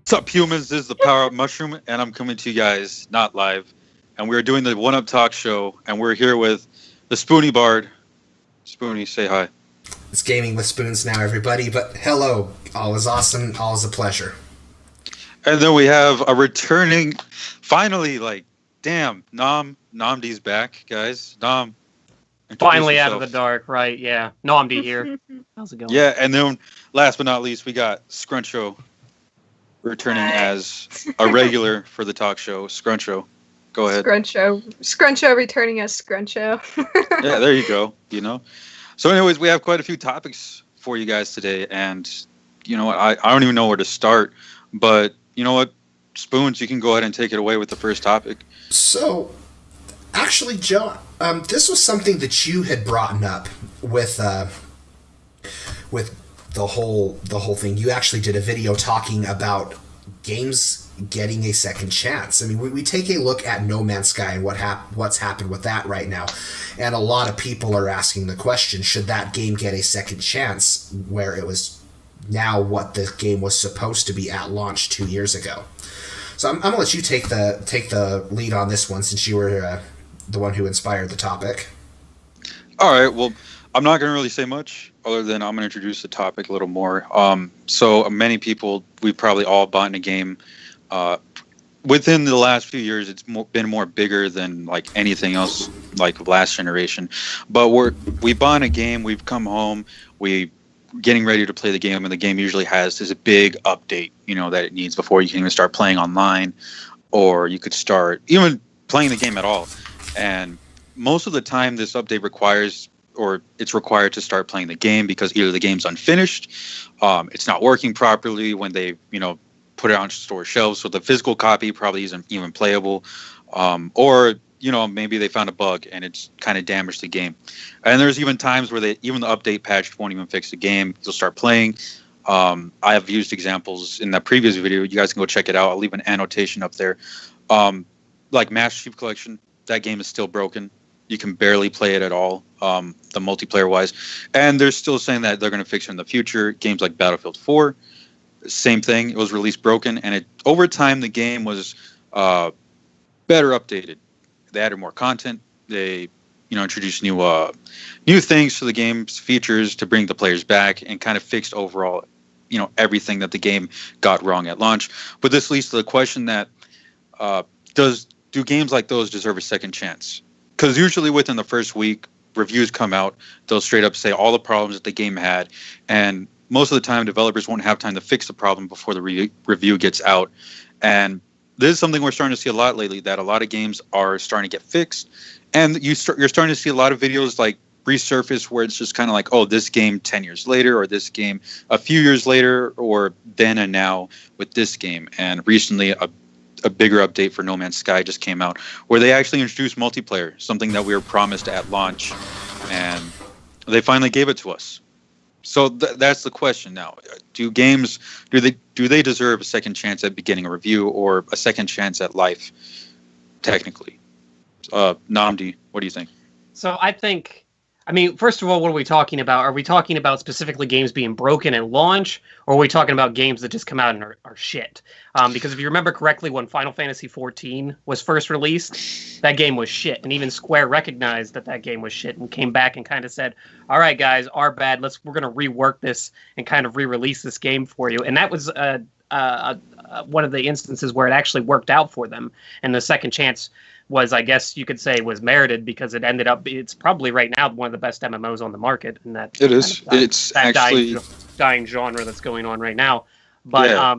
What's up, humans? This is the Power Up Mushroom, and I'm coming to you guys not live. And we're doing the One Up Talk Show, and we're here with the Spoony Bard. Spoony, say hi. It's Gaming with Spoons now, everybody, but hello. All is awesome, all is a pleasure. And then we have a returning, finally, Nomdee's back, guys. Finally out of the dark, right? Yeah. Nomdee here. How's it going? Yeah, and then last but not least, we got Schruncho returning as a regular for the talk show. Schruncho, go ahead. Scruncho returning as Scruncho. Yeah, there you go. So anyways, we have quite a few topics for you guys today, and you know what, I don't even know where to start, but you know what, Spoons, you can go ahead and take it away with the first topic. So actually, Joe, this was something that you had brought up with the whole thing. You actually did a video talking about games getting a second chance. I mean, we take a look at No Man's Sky and what's happened with that right now, and a lot of people are asking the question: should that game get a second chance, where it was now what the game was supposed to be at launch 2 years ago? So I'm gonna let you take the lead on this one, since you were the one who inspired the topic. All right. Well, I'm not going to really say much other than I'm going to introduce the topic a little more. So many people, we've probably all bought a game. Within the last few years, it's been more bigger than like anything else, like last generation. But we bought a game, we've come home, we getting ready to play the game, and the game usually has this big update, that it needs before you can even start playing online, or you could start even playing the game at all. And most of the time, this update it's required to start playing the game because either the game's unfinished, it's not working properly when they, put it on store shelves, so the physical copy probably isn't even playable, or maybe they found a bug and it's kind of damaged the game. And there's even times where even the update patch won't even fix the game. You'll start playing. I have used examples in that previous video. You guys can go check it out. I'll leave an annotation up there. Like Master Chief Collection, that game is still broken. You can barely play it at all, the multiplayer wise. And they're still saying that they're going to fix it in the future. Games like Battlefield 4, same thing. It was released broken, and over time the game was better updated. They added more content. They introduced new things to the game's features to bring the players back, and kind of fixed overall everything that the game got wrong at launch. But this leads to the question that do games like those deserve a second chance? Because usually within the first week, reviews come out, they'll straight up say all the problems that the game had, and most of the time developers won't have time to fix the problem before the review gets out. And this is something we're starting to see a lot lately, that a lot of games are starting to get fixed, and you're starting to see a lot of videos like resurface where it's just kind of like, oh, this game 10 years later, or this game a few years later, or then and now with this game. And recently a bigger update for No Man's Sky just came out, where they actually introduced multiplayer, something that we were promised at launch, and they finally gave it to us. So that's the question now. Do games, do they deserve a second chance at beginning a review, or a second chance at life, technically? Nomdee, what do you think? So I mean, first of all, what are we talking about? Are we talking about specifically games being broken at launch, or are we talking about games that just come out and are shit? Because if you remember correctly, when Final Fantasy XIV was first released, that game was shit. And even Square recognized that game was shit and came back and kind of said, all right, guys, our bad. We're going to rework this and kind of re-release this game for you. And that was one of the instances where it actually worked out for them. And the second chance was, I guess you could say, was merited, because it ended up, it's probably right now one of the best MMOs on the market. And that it is. It's actually dying genre that's going on right now. But yeah.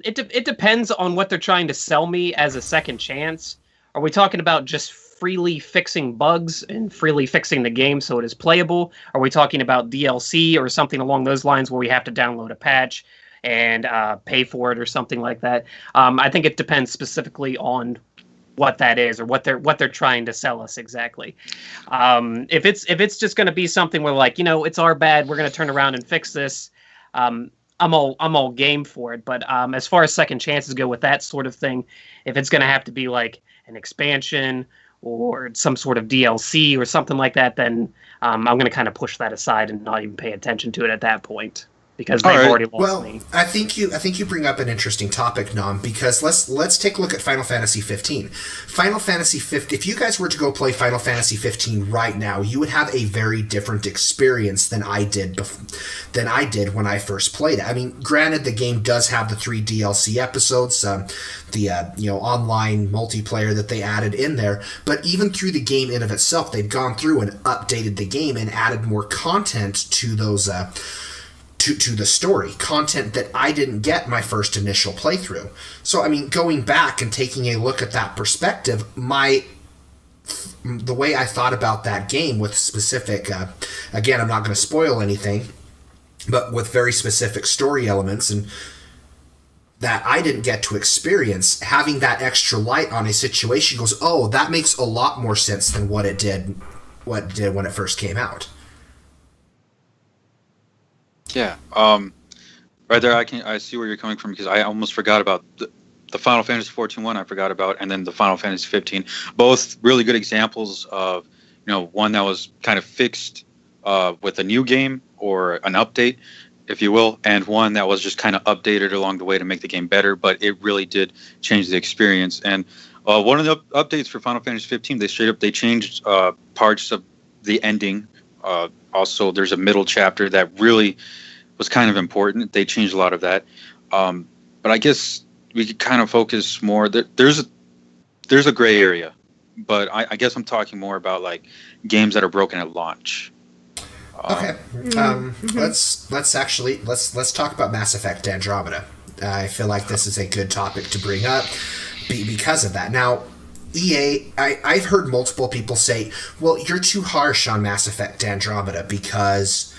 It depends on what they're trying to sell me as a second chance. Are we talking about just freely fixing bugs and freely fixing the game so it is playable? Are we talking about DLC or something along those lines where we have to download a patch and pay for it or something like that? I think it depends specifically on what that is, or what they're trying to sell us exactly. If it's just going to be something where, like, it's our bad, we're going to turn around and fix this, I'm all game for it. But as far as second chances go with that sort of thing, if it's going to have to be like an expansion or some sort of DLC or something like that, then I'm going to kind of push that aside and not even pay attention to it at that point. because they've already lost well, me. I think you bring up an interesting topic, Nom, because let's take a look at Final Fantasy 15. Final Fantasy 15. If you guys were to go play Final Fantasy 15 right now, you would have a very different experience than I did when I first played it. I mean, granted, the game does have the 3 DLC episodes, the online multiplayer that they added in there, but even through the game in of itself, they've gone through and updated the game and added more content to those to the story, content that I didn't get my first initial playthrough. So I mean, going back and taking a look at that perspective, the way I thought about that game with specific again, I'm not going to spoil anything, but with very specific story elements and that I didn't get to experience, having that extra light on a situation goes, oh, that makes a lot more sense than what it did when it first came out. Yeah, right there, I see where you're coming from, because I almost forgot about the Final Fantasy 14 one. I forgot about, and then the Final Fantasy 15. Both really good examples of one that was kind of fixed with a new game or an update, if you will, and one that was just kind of updated along the way to make the game better. But it really did change the experience. And one of the updates for Final Fantasy 15, they changed parts of the ending. Also, there's a middle chapter that really was kind of important. They changed a lot of that. But I guess we could kind of focus more. There's a gray area, but I guess I'm talking more about like games that are broken at launch. Okay. Let's talk about Mass Effect Andromeda. I feel like this is a good topic to bring up because of that. Now, EA, I've heard multiple people say, well, you're too harsh on Mass Effect Andromeda because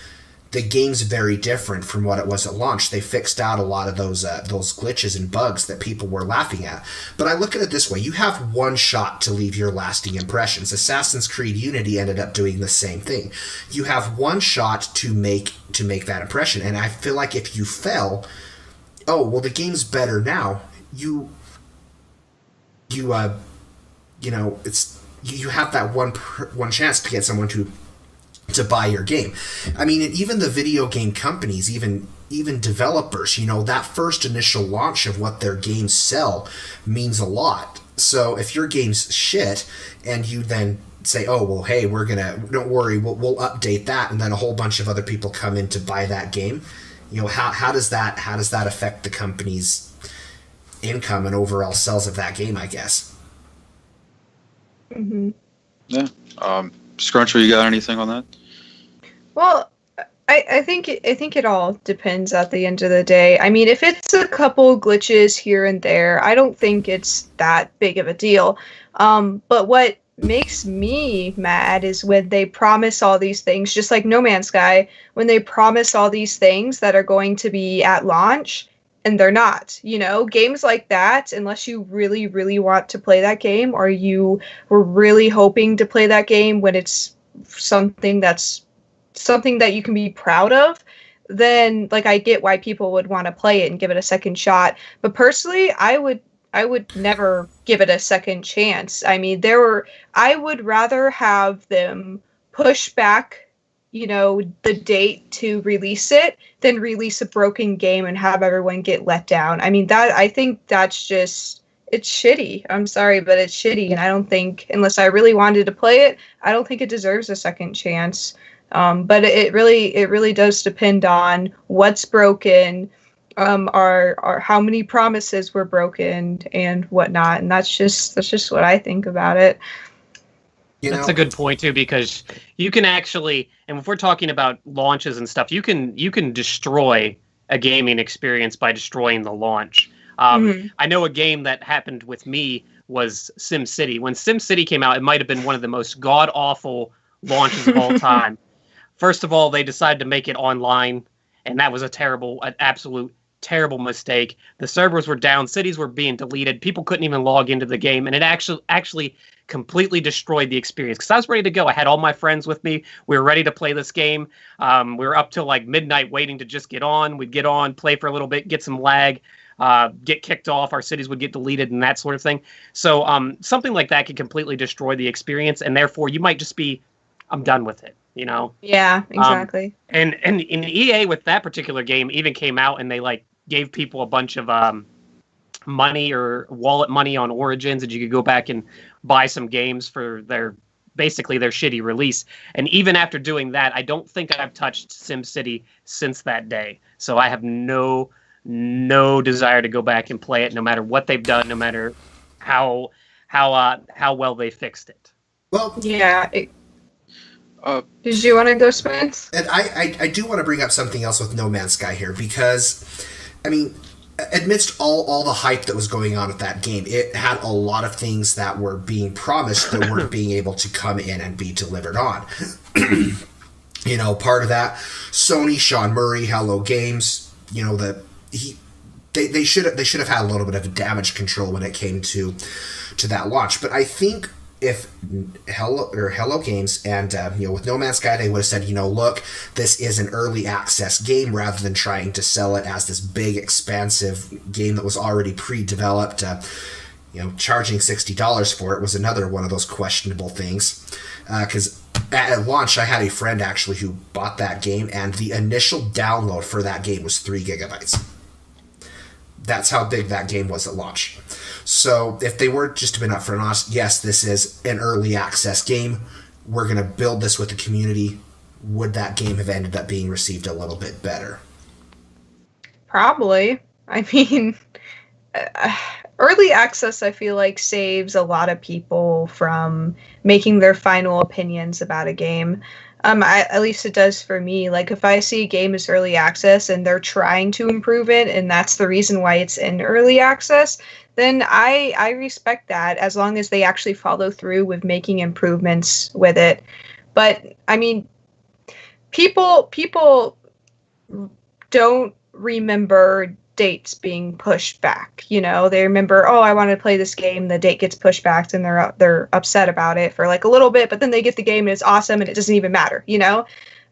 the game's very different from what it was at launch. They fixed out a lot of those glitches and bugs that people were laughing at. But I look at it this way. You have one shot to leave your lasting impressions. Assassin's Creed Unity ended up doing the same thing. You have one shot to make that impression. And I feel like if you fell, oh, well, the game's better now, you have that one chance to get someone to buy your game. I mean, even the video game companies, even developers, that first initial launch of what their games sell means a lot. So if your game's shit and you then say, oh, well, hey, don't worry, we'll update that, and then a whole bunch of other people come in to buy that game, how does that affect the company's income and overall sales of that game, I guess? Mm-hmm. Yeah. Scruncho, you got anything on that? Well, I think it all depends at the end of the day. I mean, if it's a couple glitches here and there, I don't think it's that big of a deal. But what makes me mad is when they promise all these things, just like No Man's Sky, when they promise all these things that are going to be at launch and they're not. Games like that, unless you really, really want to play that game, or you were really hoping to play that game when it's something that you can be proud of, then I get why people would want to play it and give it a second shot. But personally, I would never give it a second chance. I mean, I would rather have them push back, the date to release it than release a broken game and have everyone get let down. I mean, I think that's just, it's shitty. I'm sorry, but it's shitty. And I don't think, unless I really wanted to play it, I don't think it deserves a second chance. But it really does depend on what's broken, are how many promises were broken and whatnot. And that's just what I think about it. That's a good point too, because you can actually, and if we're talking about launches and stuff, you can destroy a gaming experience by destroying the launch. I know a game that happened with me was SimCity. When SimCity came out, it might have been one of the most god-awful launches of all time. First of all, they decided to make it online, and that was an absolute terrible mistake. The servers were down, cities were being deleted, people couldn't even log into the game, and it actually completely destroyed the experience. Because I was ready to go. I had all my friends with me. We were ready to play this game. We were up till midnight waiting to just get on. We'd get on, play for a little bit, get some lag, get kicked off. Our cities would get deleted and that sort of thing. So something like that could completely destroy the experience, and therefore you might just be, I'm done with it. you know? Yeah, exactly. And in EA with that particular game even came out and they like gave people a bunch of money or wallet money on Origins, and you could go back and buy some games for basically their shitty release. And even after doing that, I don't think I've touched SimCity since that day. So I have no desire to go back and play it, no matter what they've done, no matter how well they fixed it. Well, yeah. Did you want to go, Spence? And I do want to bring up something else with No Man's Sky here, because, I mean, amidst all the hype that was going on with that game, it had a lot of things that were being promised that weren't being able to come in and be delivered on. You know, part of that, Sony, Sean Murray, Hello Games, you know, they should have had a little bit of damage control when it came to that launch. But I think if Hello Games and you know, with No Man's Sky, they would have said, you know, look, this is an early access game, rather than trying to sell it as this big expansive game that was already pre-developed. You know, charging $60 for it was another one of those questionable things, because at launch I had a friend actually who bought that game, and the initial download for that game was 3 gigabytes. That's how big that game was at launch. So if they were just to be upfront and honest, yes, this is an early access game, we're going to build this with the community, would that game have ended up being received a little bit better? Probably. I mean, early access, I feel like, saves a lot of people from making their final opinions about a game. At least it does for me. Like, if I see a game is early access and they're trying to improve it, and that's the reason why it's in early access, then I respect that, as long as they actually follow through with making improvements with it. But I mean, people don't remember dates being pushed back. You know, they remember, oh, I want to play this game, the date gets pushed back, and they're upset about it for like a little bit, but then they get the game and it's awesome and it doesn't even matter, you know?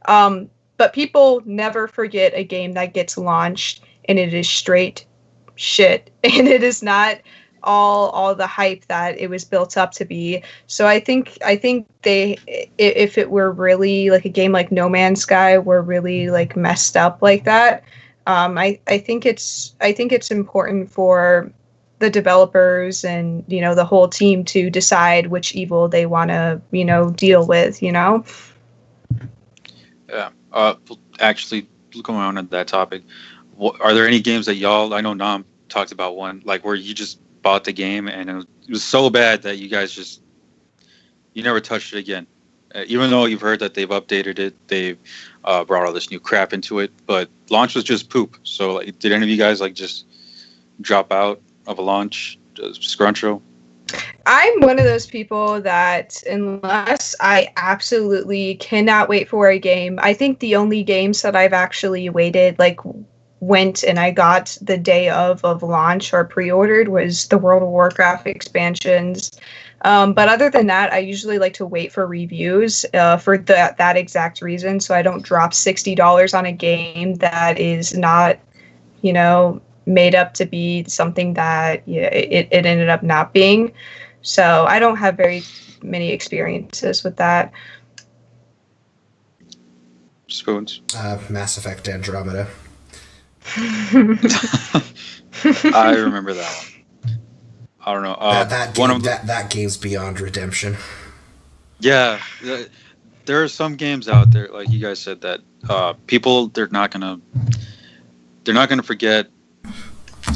But people never forget a game that gets launched and it is straight shit, and it is not all the hype that it was built up to be. So I think they, if it were really like a game like No Man's Sky were really like messed up like that, I think it's important for the developers and, you know, the whole team to decide which evil they want to, you know, deal with, you know. Yeah. Actually, going on at that topic, are there any games that y'all, I know Nom talked about one, like where you just bought the game and it was so bad that you guys you never touched it again, even though you've heard that they've updated it, they've brought all this new crap into it, but launch was just poop. So like, did any of you guys like just drop out of a launch? Scruncho? I'm one of those people that, unless I absolutely cannot wait for a game, I think the only games that I've actually went and I got the day of launch or pre-ordered was the World of Warcraft expansions. But other than that, I usually like to wait for reviews for that exact reason, so I don't drop $60 on a game that is not, you know, made up to be something that it ended up not being. So I don't have very many experiences with that. Spoons? Mass Effect Andromeda. I remember that one. I don't know. That game's beyond redemption. Yeah, there are some games out there, like you guys said, that people they're not gonna forget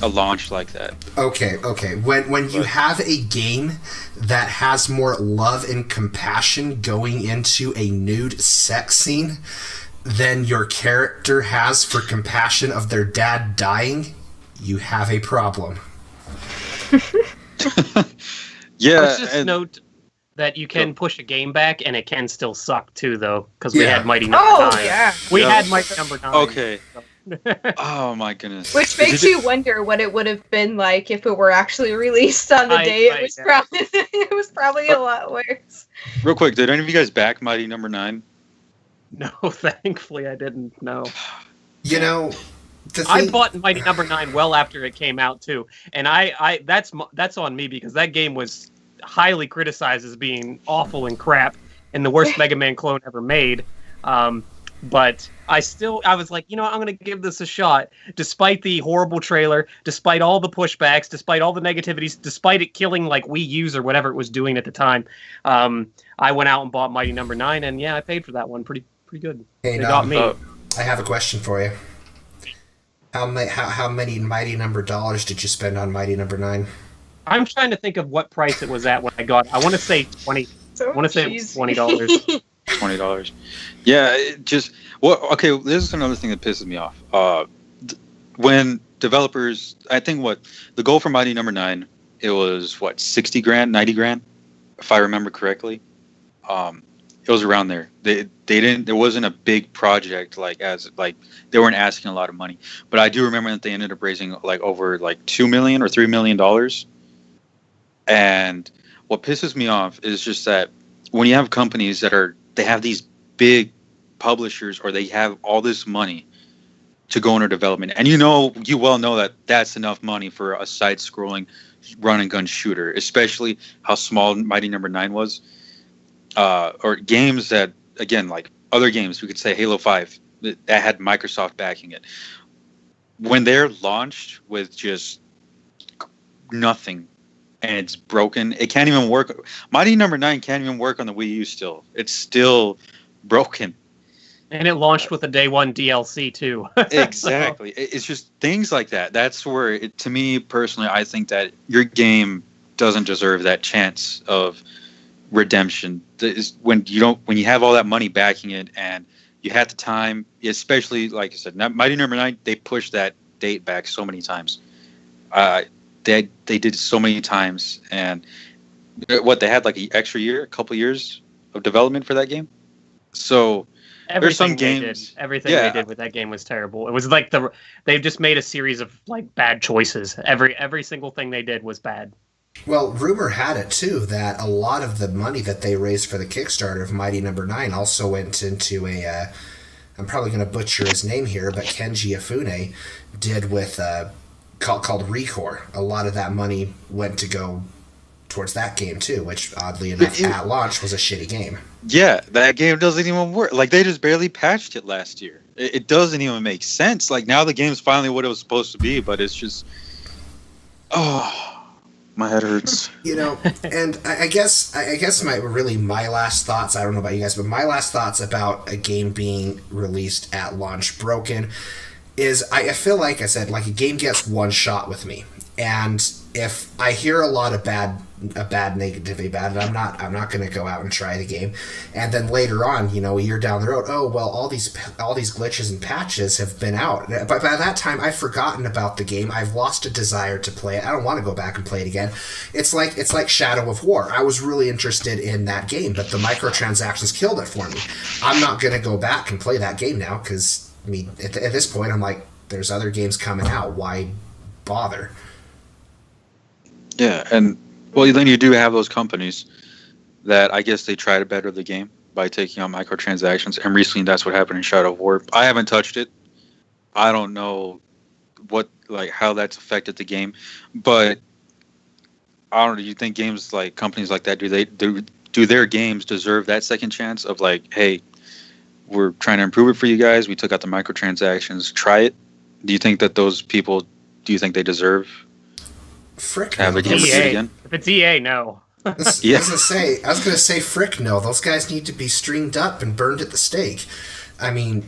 a launch like that. Okay. When you have a game that has more love and compassion going into a nude sex scene than your character has for compassion of their dad dying, you have a problem. Yeah. Let's just note that you can push a game back and it can still suck too, though, because we had Mighty Number 9. Yeah. We had Mighty Number 9. Okay. Oh my goodness. Which makes you wonder what it would have been like if it were actually released on the day. It was probably a lot worse. Real quick, did any of you guys back Mighty Number 9? No, thankfully I didn't. No. You know, I bought Mighty Number 9 well after it came out too, and I that's on me because that game was highly criticized as being awful and crap, and the worst Mega Man clone ever made. But I was like, I'm going to give this a shot, despite the horrible trailer, despite all the pushbacks, despite all the negativities, despite it killing like Wii U's or whatever it was doing at the time. I went out and bought Mighty Number 9, and yeah, I paid for that one. Pretty good. Hey, It got me. I have a question for you. How many Mighty Number dollars did you spend on Mighty Number 9? I'm trying to think of what price it was at when I got it. I want to say 20. So I want to say it was $20. $20. Yeah, okay, this is another thing that pisses me off. When developers, I think the goal for Mighty Number 9, it was 60 grand, 90 grand, if I remember correctly. It was around there. There wasn't a big project they weren't asking a lot of money. But I do remember that they ended up raising over $2 million or $3 million. And what pisses me off is just that when you have companies they have these big publishers, or they have all this money to go into development, and you well know that that's enough money for a side-scrolling run and gun shooter, especially how small Mighty Number 9 was. Or games that, again, like other games, we could say Halo 5 that had Microsoft backing it. When they're launched with just nothing and it's broken, it can't even work. Mighty Number 9 can't even work on the Wii U still. It's still broken. And it launched with a day one DLC too. Exactly. It's just things like that. That's where, to me personally, I think that your game doesn't deserve that chance of redemption. When you have all that money backing it, and you had the time, especially like I said, Mighty Number 9, they pushed that date back so many times. They did so many times, and they had like an extra year, a couple years of development for that game. So there's some games. Everything they did with that game was terrible. It was like they've just made a series of like bad choices. Every single thing they did was bad. Well, rumor had it too that a lot of the money that they raised for the Kickstarter of Mighty Number 9 also went into I'm probably going to butcher his name here, but Kenji Ifune did with called Recore. A lot of that money went to go towards that game too, which oddly enough at launch was a shitty game. Yeah, that game doesn't even work. Like, they just barely patched it last year. It doesn't even make sense. Like, now the game's finally what it was supposed to be, but it's just, my head hurts. And I guess my last thoughts, I don't know about you guys, but my last thoughts about a game being released at launch broken is I feel like I said, like, a game gets one shot with me. And if I hear a lot of bad negativity about it, I'm not going to go out and try the game. And then later on, a year down the road, all these glitches and patches have been out. But by that time, I've forgotten about the game. I've lost a desire to play it. I don't want to go back and play it again. It's like Shadow of War. I was really interested in that game, but the microtransactions killed it for me. I'm not going to go back and play that game now because, at this point, I'm like, there's other games coming out. Why bother? Yeah, and well, then you do have those companies that I guess they try to better the game by taking out microtransactions, and recently that's what happened in Shadow of War. I haven't touched it. I don't know how that's affected the game, but I don't know. Do you think companies like that, do their games deserve that second chance of hey, we're trying to improve it for you guys. We took out the microtransactions. Try it. Do you think that those people? Do you think they deserve? Frick have no. the game again? If it's EA, no. I was gonna say frick no. Those guys need to be stringed up and burned at the stake. I mean,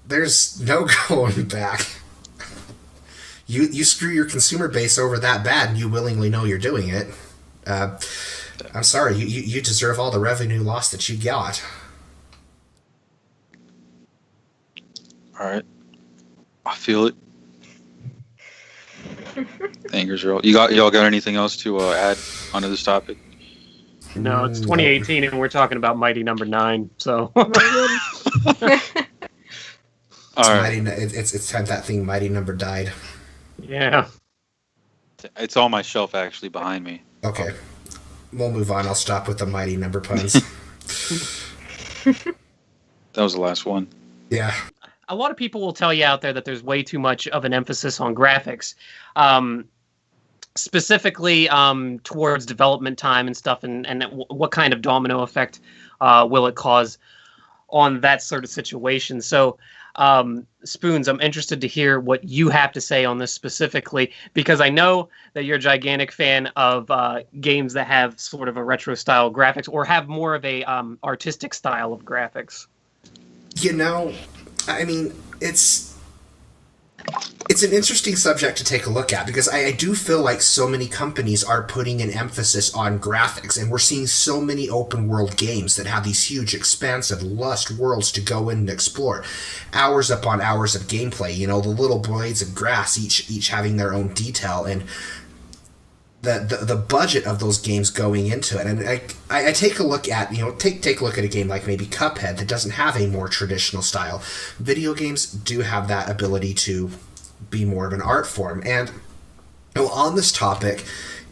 there's no going back. You screw your consumer base over that bad, and you willingly know you're doing it. I'm sorry, you deserve all the revenue loss that you got. All right, I feel it. Anger's real. Y'all got anything else to add onto this topic? No, it's 2018 and we're talking about Mighty Number 9. So. All right. It's time that thing Mighty Number died. Yeah. It's on my shelf actually behind me. Okay, we'll move on. I'll stop with the Mighty Number puns. That was the last one. Yeah. A lot of people will tell you out there that there's way too much of an emphasis on graphics, specifically towards development time and stuff, and what kind of domino effect will it cause on that sort of situation. So, Spoons, I'm interested to hear what you have to say on this specifically, because I know that you're a gigantic fan of games that have sort of a retro style graphics or have more of a artistic style of graphics. You know, I mean, it's an interesting subject to take a look at, because I do feel like so many companies are putting an emphasis on graphics, and we're seeing so many open world games that have these huge, expansive, lush worlds to go in and explore. Hours upon hours of gameplay, you know, the little blades of grass, each having their own detail, and the budget of those games going into it. And I take a look at, you know, take a look at a game like maybe Cuphead that doesn't have a more traditional style. Video games do have that ability to be more of an art form. And you know, on this topic,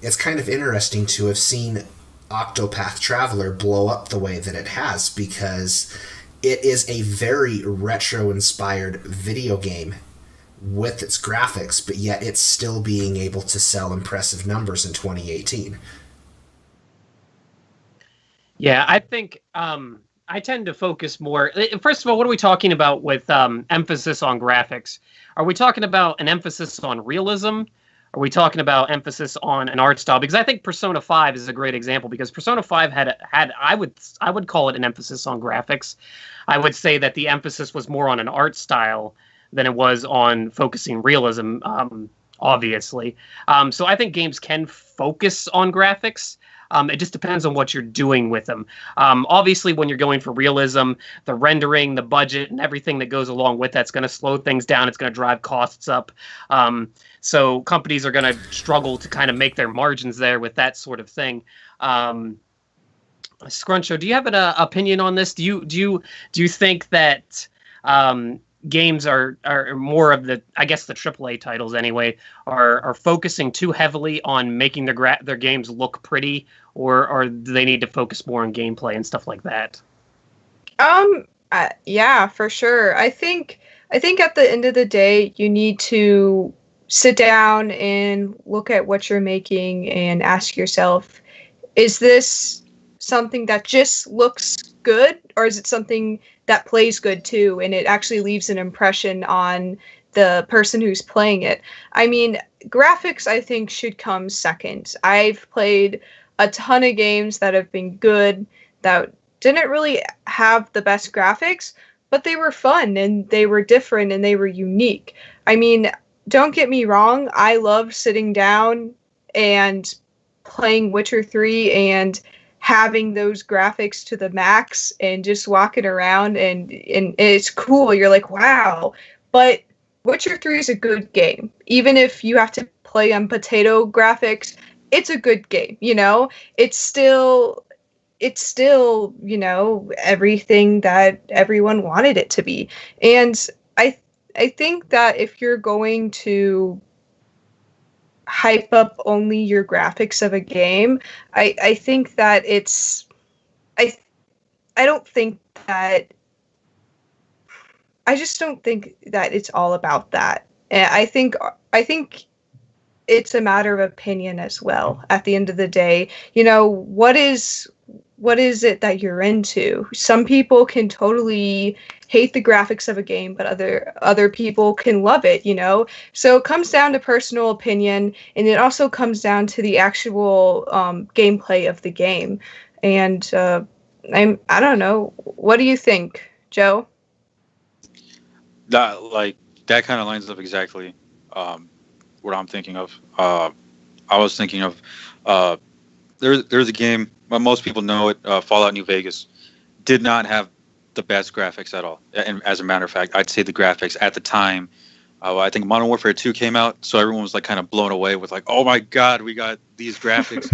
it's kind of interesting to have seen Octopath Traveler blow up the way that it has, because it is a very retro-inspired video game with its graphics, but yet it's still being able to sell impressive numbers in 2018. Yeah, I think I tend to focus more. First of all, what are we talking about with emphasis on graphics? Are we talking about an emphasis on realism? Are we talking about emphasis on an art style? Because I think Persona 5 is a great example, because Persona 5 had I would call it an emphasis on graphics. I would say that the emphasis was more on an art style than it was on focusing realism, obviously. So I think games can focus on graphics. It just depends on what you're doing with them. Obviously, when you're going for realism, the rendering, the budget, and everything that goes along with that's going to slow things down. It's going to drive costs up. So companies are going to struggle to kind of make their margins there with that sort of thing. Scruncho, do you have an opinion on this? Do you think that games are more of the, I guess the AAA titles anyway, are focusing too heavily on making their games look pretty, or do they need to focus more on gameplay and stuff like that? Yeah, for sure. I think at the end of the day, you need to sit down and look at what you're making and ask yourself, is this something that just looks good, or is it something that plays good too, and it actually leaves an impression on the person who's playing it? I mean, graphics, I think, should come second. I've played a ton of games that have been good, that didn't really have the best graphics, but they were fun, and they were different, and they were unique. I mean, don't get me wrong, I love sitting down and playing Witcher 3 and having those graphics to the max and just walking around, and it's cool. You're like, wow. But Witcher 3 is a good game. Even if you have to play on potato graphics, it's a good game, you know? It's still, you know, everything that everyone wanted it to be. And I think that if you're going to hype up only your graphics of a game, I think that it's I don't think that I just don't think that it's all about that. And I think it's a matter of opinion as well. At the end of the day, you know, what is it that you're into? Some people can totally hate the graphics of a game, but other people can love it, you know? So it comes down to personal opinion, and it also comes down to the actual gameplay of the game. And I don't know. What do you think, Joe? That kind of lines up exactly what I'm thinking of. I was thinking of there's a game, most people know it, Fallout New Vegas, did not have the best graphics at all. And as a matter of fact, I'd say the graphics at the time, I think Modern Warfare 2 came out, so everyone was like kind of blown away with like, oh my god, we got these graphics.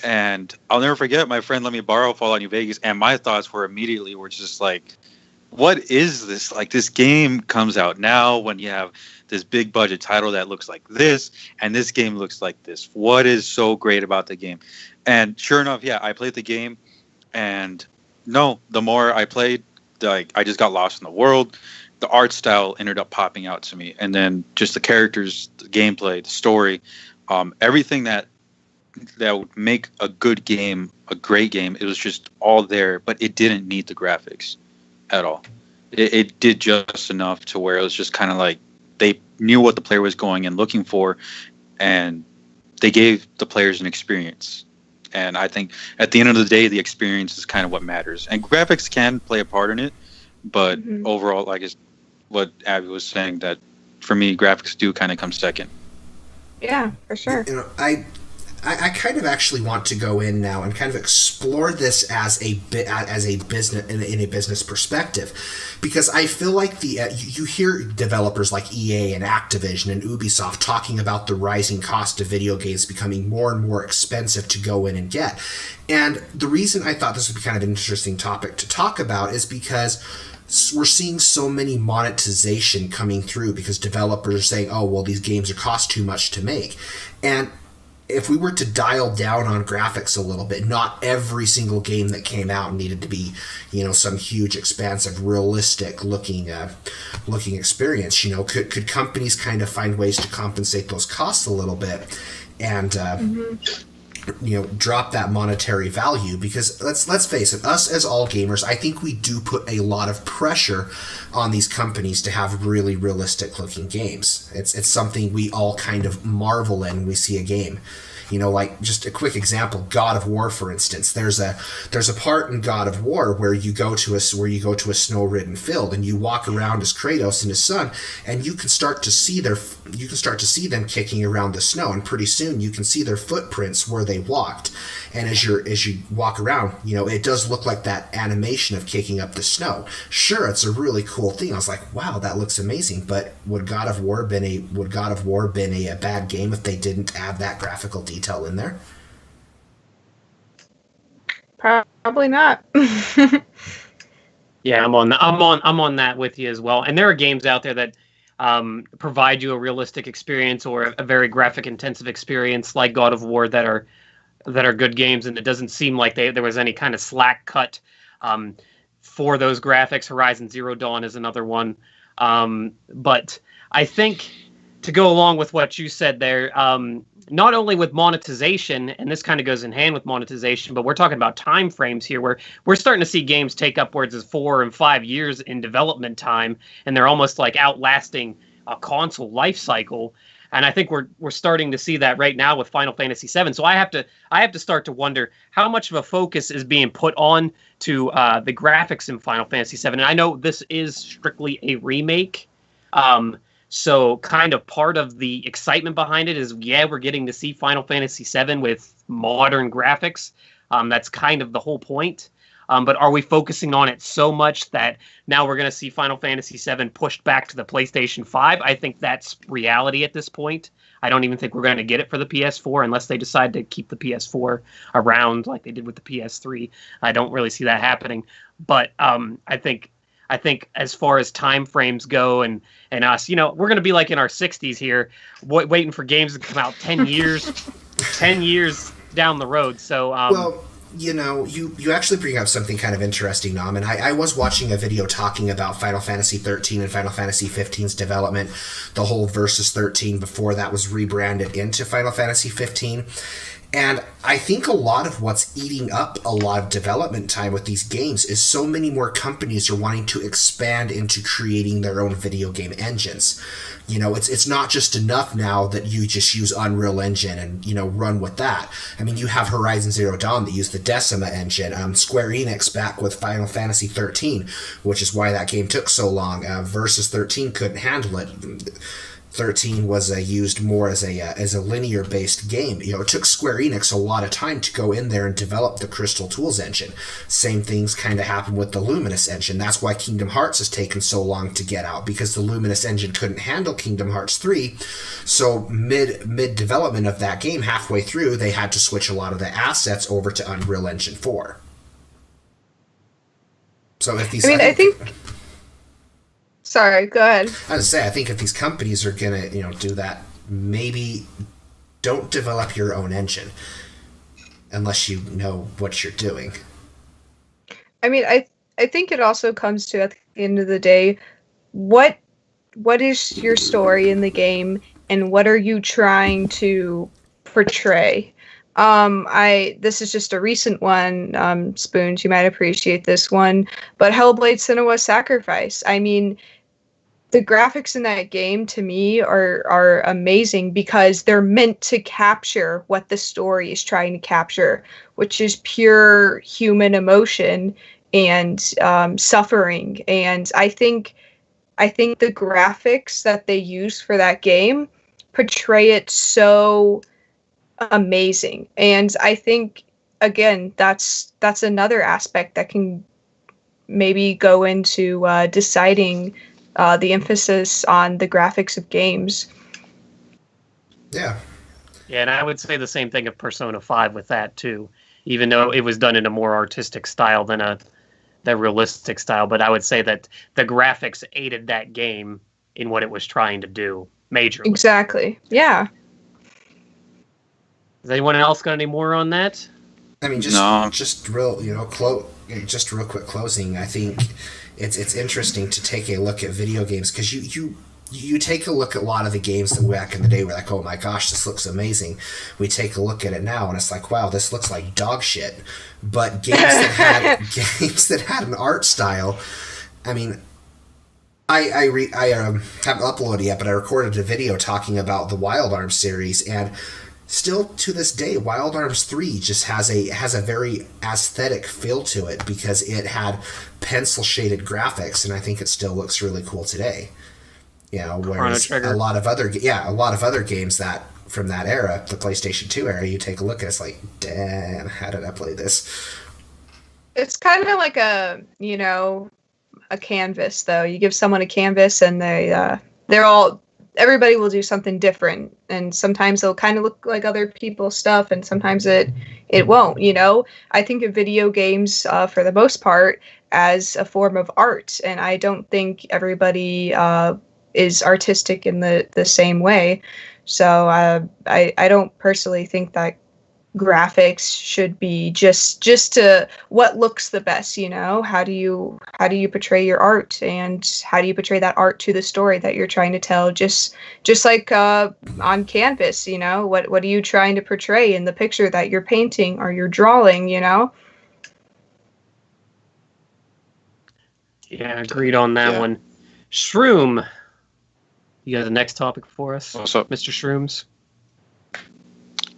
And I'll never forget, my friend let me borrow Fallout New Vegas, and my thoughts were just like, what is this? Like, this game comes out now when you have this big budget title that looks like this, and this game looks like this. What is so great about the game? And sure enough, yeah, I played the game, and no, the more I played, like, I just got lost in the world. The art style ended up popping out to me, and then just the characters, the gameplay, the story, everything that would make a good game, a great game. It was just all there, but it didn't need the graphics at all. It did just enough to where it was just kind of like they knew what the player was going and looking for, and they gave the players an experience. And I think at the end of the day, the experience is kind of what matters. And graphics can play a part in it, but overall, like what Abby was saying, that for me, graphics do kind of come second. Yeah, for sure. You know, I kind of actually want to go in now and kind of explore this as a business in a business perspective, because I feel like you hear developers like EA and Activision and Ubisoft talking about the rising cost of video games becoming more and more expensive to go in and get. And the reason I thought this would be kind of an interesting topic to talk about is because we're seeing so many monetization coming through because developers are saying, oh, well, these games cost too much to make. And if we were to dial down on graphics a little bit, not every single game that came out needed to be, you know, some huge, expansive, realistic looking experience. You know, could companies kind of find ways to compensate those costs a little bit and you know, drop that monetary value? Because let's face it, us as all gamers, I think we do put a lot of pressure on these companies to have really realistic looking games. It's something we all kind of marvel in when we see a game. You know, like just a quick example, God of War, for instance. There's a part in God of War where you go to a snow-ridden field and you walk around as Kratos and his son, and you can start to see them kicking around the snow, and pretty soon you can see their footprints where they walked. And as you walk around, you know, it does look like that animation of kicking up the snow. Sure, it's a really cool thing. I was like, wow, that looks amazing. But would God of War been a bad game if they didn't add that graphical detail in there? Probably not. Yeah, I'm on that with you as well. And there are games out there that provide you a realistic experience or a very graphic intensive experience like God of War that are good games, and it doesn't seem like there was any kind of slack cut for those graphics. Horizon Zero Dawn is another one. But I think, to go along with what you said there, not only with monetization, and this kind of goes in hand with monetization, but we're talking about time frames here, where we're starting to see games take upwards of 4 and 5 years in development time, and they're almost like outlasting a console life cycle. And I think we're starting to see that right now with Final Fantasy VII. So I have to start to wonder how much of a focus is being put on to the graphics in Final Fantasy VII. And I know this is strictly a remake. So kind of part of the excitement behind it is, yeah, we're getting to see Final Fantasy VII with modern graphics. That's kind of the whole point. But are we focusing on it so much that now we're going to see Final Fantasy VII pushed back to the PlayStation 5? I think that's reality at this point. I don't even think we're going to get it for the PS4 unless they decide to keep the PS4 around like they did with the PS3. I don't really see that happening. But I think as far as time frames go and us, you know, we're going to be like in our 60s here, waiting for games to come out 10 years down the road. So well, you know, you actually bring up something kind of interesting, Nom, and I was watching a video talking about Final Fantasy 13 and Final Fantasy 15's development, the whole Versus 13 before that was rebranded into Final Fantasy 15. And I think a lot of what's eating up a lot of development time with these games is so many more companies are wanting to expand into creating their own video game engines. You know, it's not just enough now that you just use Unreal Engine and, you know, run with that. I mean, you have Horizon Zero Dawn that used the Decima engine, Square Enix back with Final Fantasy 13, which is why that game took so long. Versus 13 couldn't handle it. 13 was used more as a linear based game. You know, it took Square Enix a lot of time to go in there and develop the Crystal Tools engine. Same things kind of happened with the Luminous engine. That's why Kingdom Hearts has taken so long to get out, because the Luminous engine couldn't handle Kingdom Hearts 3. So mid development of that game, halfway through, they had to switch a lot of the assets over to Unreal Engine 4. So if these, I think. Sorry, go ahead. I was say, I think if these companies are gonna, you know, do that, maybe don't develop your own engine unless you know what you're doing. I mean, I think it also comes to, at the end of the day, what is your story in the game and what are you trying to portray? This is just a recent one. Spoons, you might appreciate this one, but Hellblade: Senua's Sacrifice. I mean, the graphics in that game to me are amazing because they're meant to capture what the story is trying to capture, which is pure human emotion and suffering. And I think the graphics that they use for that game portray it so amazing. And I think, again, that's another aspect that can maybe go into deciding the emphasis on the graphics of games. Yeah. Yeah, and I would say the same thing of Persona 5 with that too, even though it was done in a more artistic style than the realistic style. But I would say that the graphics aided that game in what it was trying to do majorly. Exactly. Yeah. Has anyone else got any more on that? I mean, just real quick closing. I think it's interesting to take a look at video games because you take a look at a lot of the games that back in the day were like, oh my gosh, this looks amazing. We take a look at it now and it's like, wow, this looks like dog shit. But games that had an art style, I mean, I haven't uploaded yet, but I recorded a video talking about the Wild Arms series, and still to this day, Wild Arms 3 just has a very aesthetic feel to it because it had pencil shaded graphics, and I think it still looks really cool today. You know, whereas a lot of other games that from that era, the PlayStation 2 era, you take a look at it's like, damn, how did I play this? It's kind of like a canvas, though. You give someone a canvas and everybody will do something different, and sometimes they'll kind of look like other people's stuff, and sometimes it won't. I think of video games for the most part as a form of art, and I don't think everybody is artistic in the same way. So I don't personally think that graphics should be just to what looks the best. How do you portray your art, and how do you portray that art to the story that you're trying to tell? Just like on canvas, what are you trying to portray in the picture that you're painting or you're drawing? Yeah, agreed on that one. Shroom, you got the next topic for us? What's up, Mr. Shrooms?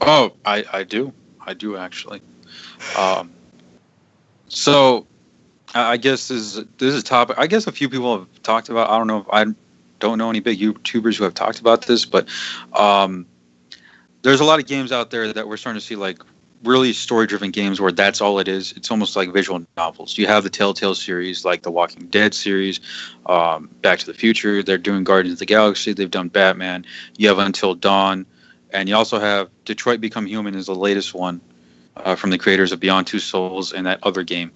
Oh, I do actually. So I guess this is a topic I guess a few people have talked about. I don't know any big YouTubers who have talked about this, but there's a lot of games out there that we're starting to see, like really story-driven games where that's all it is. It's almost like visual novels. You have the Telltale series, like the Walking Dead series, Back to the Future. They're doing Guardians of the Galaxy. They've done Batman. You have Until Dawn. And you also have Detroit Become Human is the latest one from the creators of Beyond Two Souls and that other game.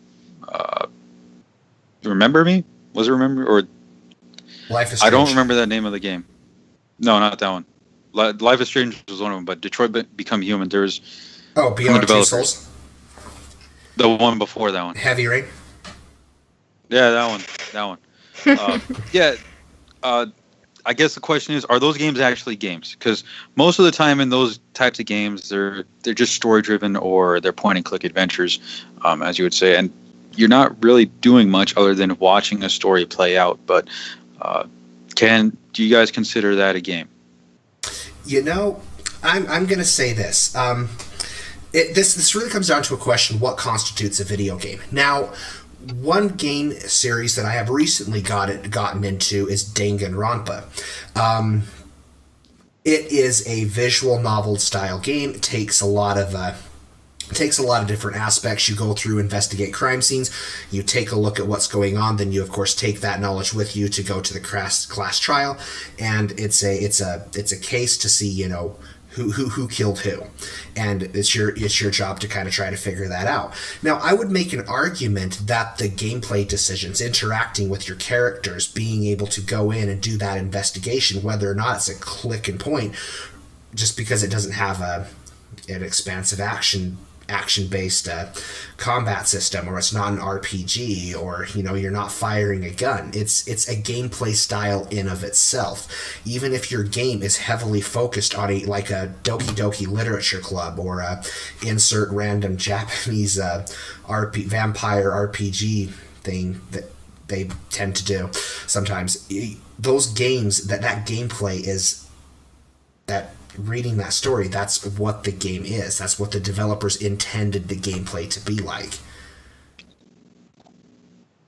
Remember Me? Was it Remember? Or Life is Strange. I don't remember that name of the game. No, not that one. Life is Strange was one of them, but Detroit Become Human, there's... Oh, Beyond Two Souls? The one before that one. Heavy Rain? Yeah, that one. I guess the question is, are those games actually games? Because most of the time in those types of games, they're just story-driven or they're point-and-click adventures, as you would say. And you're not really doing much other than watching a story play out. But do you guys consider that a game? I'm going to say this. This really comes down to a question: what constitutes a video game? Now, one game series that I have recently gotten into is Danganronpa. It is a visual novel style game. It takes a lot of different aspects. You go through, investigate crime scenes. You take a look at what's going on. Then you, of course, take that knowledge with you to go to the class trial, and it's a case to see who killed who, and it's your job to kind of try to figure that out. Now, I would make an argument that the gameplay decisions, interacting with your characters, being able to go in and do that investigation, whether or not it's a click and point, just because it doesn't have an expansive action action-based combat system, or it's not an RPG, or you're not firing a gun. It's a gameplay style in of itself. Even if your game is heavily focused on a Doki Doki Literature Club, or a insert random Japanese vampire RPG thing that they tend to do sometimes, those games, that gameplay is that. Reading that story, that's what the game is. That's what the developers intended the gameplay to be like.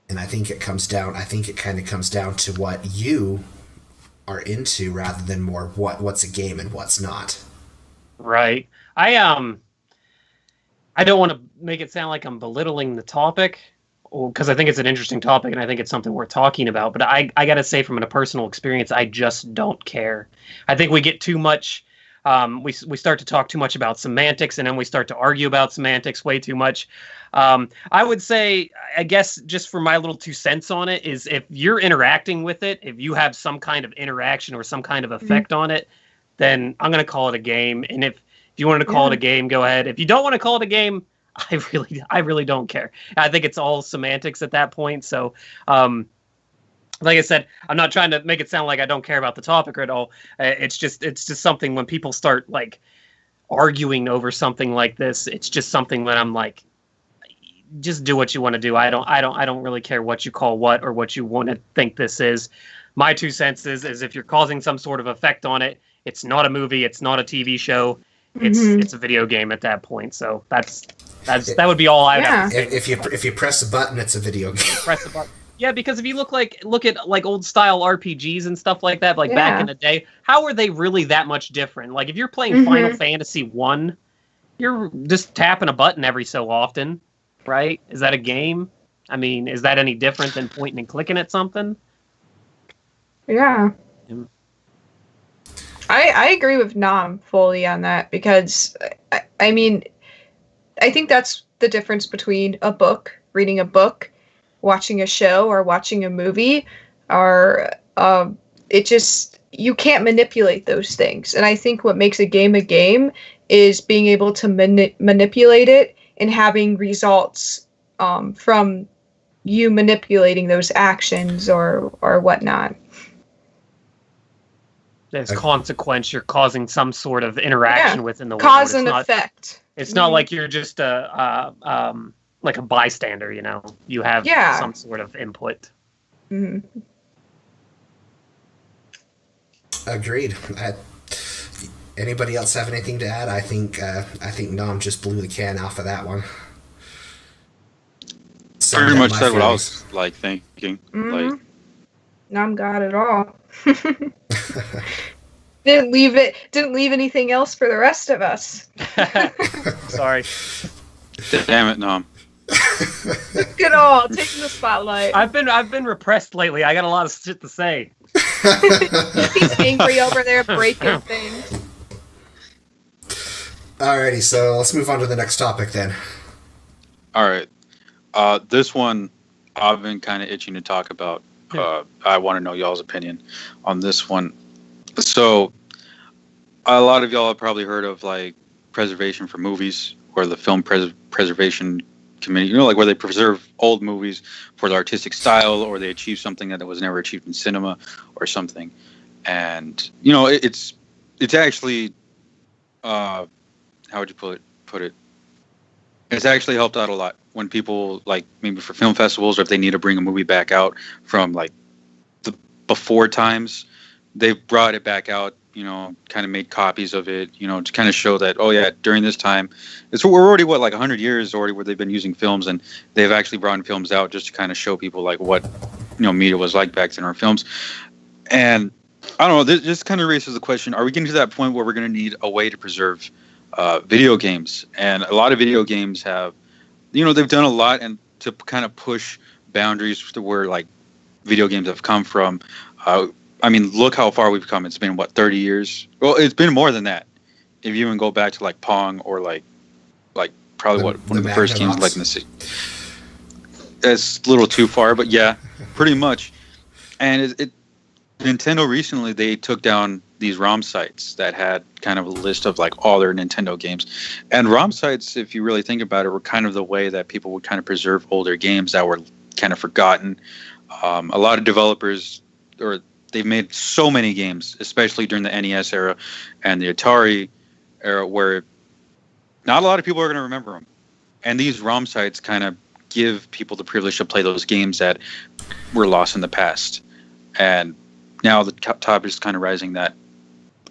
And I think it kind of comes down to what you are into, rather than more what's a game and what's not. Right. I don't want to make it sound like I'm belittling the topic, because I think it's an interesting topic and I think it's something worth talking about. But I got to say, from a personal experience, I just don't care. I think we get too much. We start to talk too much about semantics, and then we start to argue about semantics way too much. I would say, I guess, just for my little 2 cents on it, is if you're interacting with it, if you have some kind of interaction or some kind of effect on it, then I'm going to call it a game. And if you wanted to call it a game, go ahead. If you don't want to call it a game, I really don't care. I think it's all semantics at that point. So, like I said, I'm not trying to make it sound like I don't care about the topic at all. It's just something, when people start like arguing over something like this, it's just something that I'm like, just do what you want to do. I don't really care what you call what, or what you want to think this is. My 2 cents is if you're causing some sort of effect on it, it's not a movie, it's not a TV show, it's a video game at that point. So that would be all I have to say. If you press a button, it's a video game. Press the button. Yeah, because if you look at like old style RPGs and stuff like that, like back in the day, how are they really that much different? Like if you're playing Final Fantasy 1, you're just tapping a button every so often, right? Is that a game? I mean, is that any different than pointing and clicking at something? Yeah. I agree with Nom fully on that, because I mean, I think that's the difference between reading a book, watching a show, or watching a movie, or you can't manipulate those things. And I think what makes a game is being able to manipulate it, and having results from you manipulating those actions or whatnot. There's consequence. You're causing some sort of interaction within the world. Cause and effect. It's not like you're just like a bystander, you have some sort of input. Agreed. Anybody else have anything to add? I think Nom just blew the can off of that one. Pretty much said what I was thinking. Nom got it all. Didn't leave anything else for the rest of us. Sorry. Damn it, Nom. Look at all, taking the spotlight. I've been repressed lately. I got a lot of shit to say. He's angry over there breaking things. Alrighty, so let's move on to the next topic then. Alright. This one I've been kind of itching to talk about. I want to know y'all's opinion on this one. So, a lot of y'all have probably heard of like preservation for movies, or the film preservation committee, like where they preserve old movies for the artistic style, or they achieve something that was never achieved in cinema or something. And it's actually how would you put it? It's actually helped out a lot when people, like, maybe for film festivals, or if they need to bring a movie back out from like the before times, they've brought it back out, kind of made copies of it, to kind of show that, oh yeah, during this time, we're already, 100 years already where they've been using films, and they've actually brought in films out just to kind of show people like what, media was like back then, our films. And I don't know, this kind of raises the question, are we getting to that point where we're going to need a way to preserve video games? And a lot of video games have, they've done a lot and to kind of push boundaries to where like video games have come from. I mean, look how far we've come. It's been 30 years? Well, it's been more than that. If you even go back to like Pong, or like probably one of the first games like in the city. It's a little too far, but yeah, pretty much. And Nintendo recently, they took down these ROM sites that had kind of a list of like all their Nintendo games. And ROM sites, if you really think about it, were kind of the way that people would kind of preserve older games that were kind of forgotten. A lot of developers, or they've made so many games, especially during the NES era and the Atari era, where not a lot of people are going to remember them. And these ROM sites kind of give people the privilege to play those games that were lost in the past. And now the topic is kind of rising that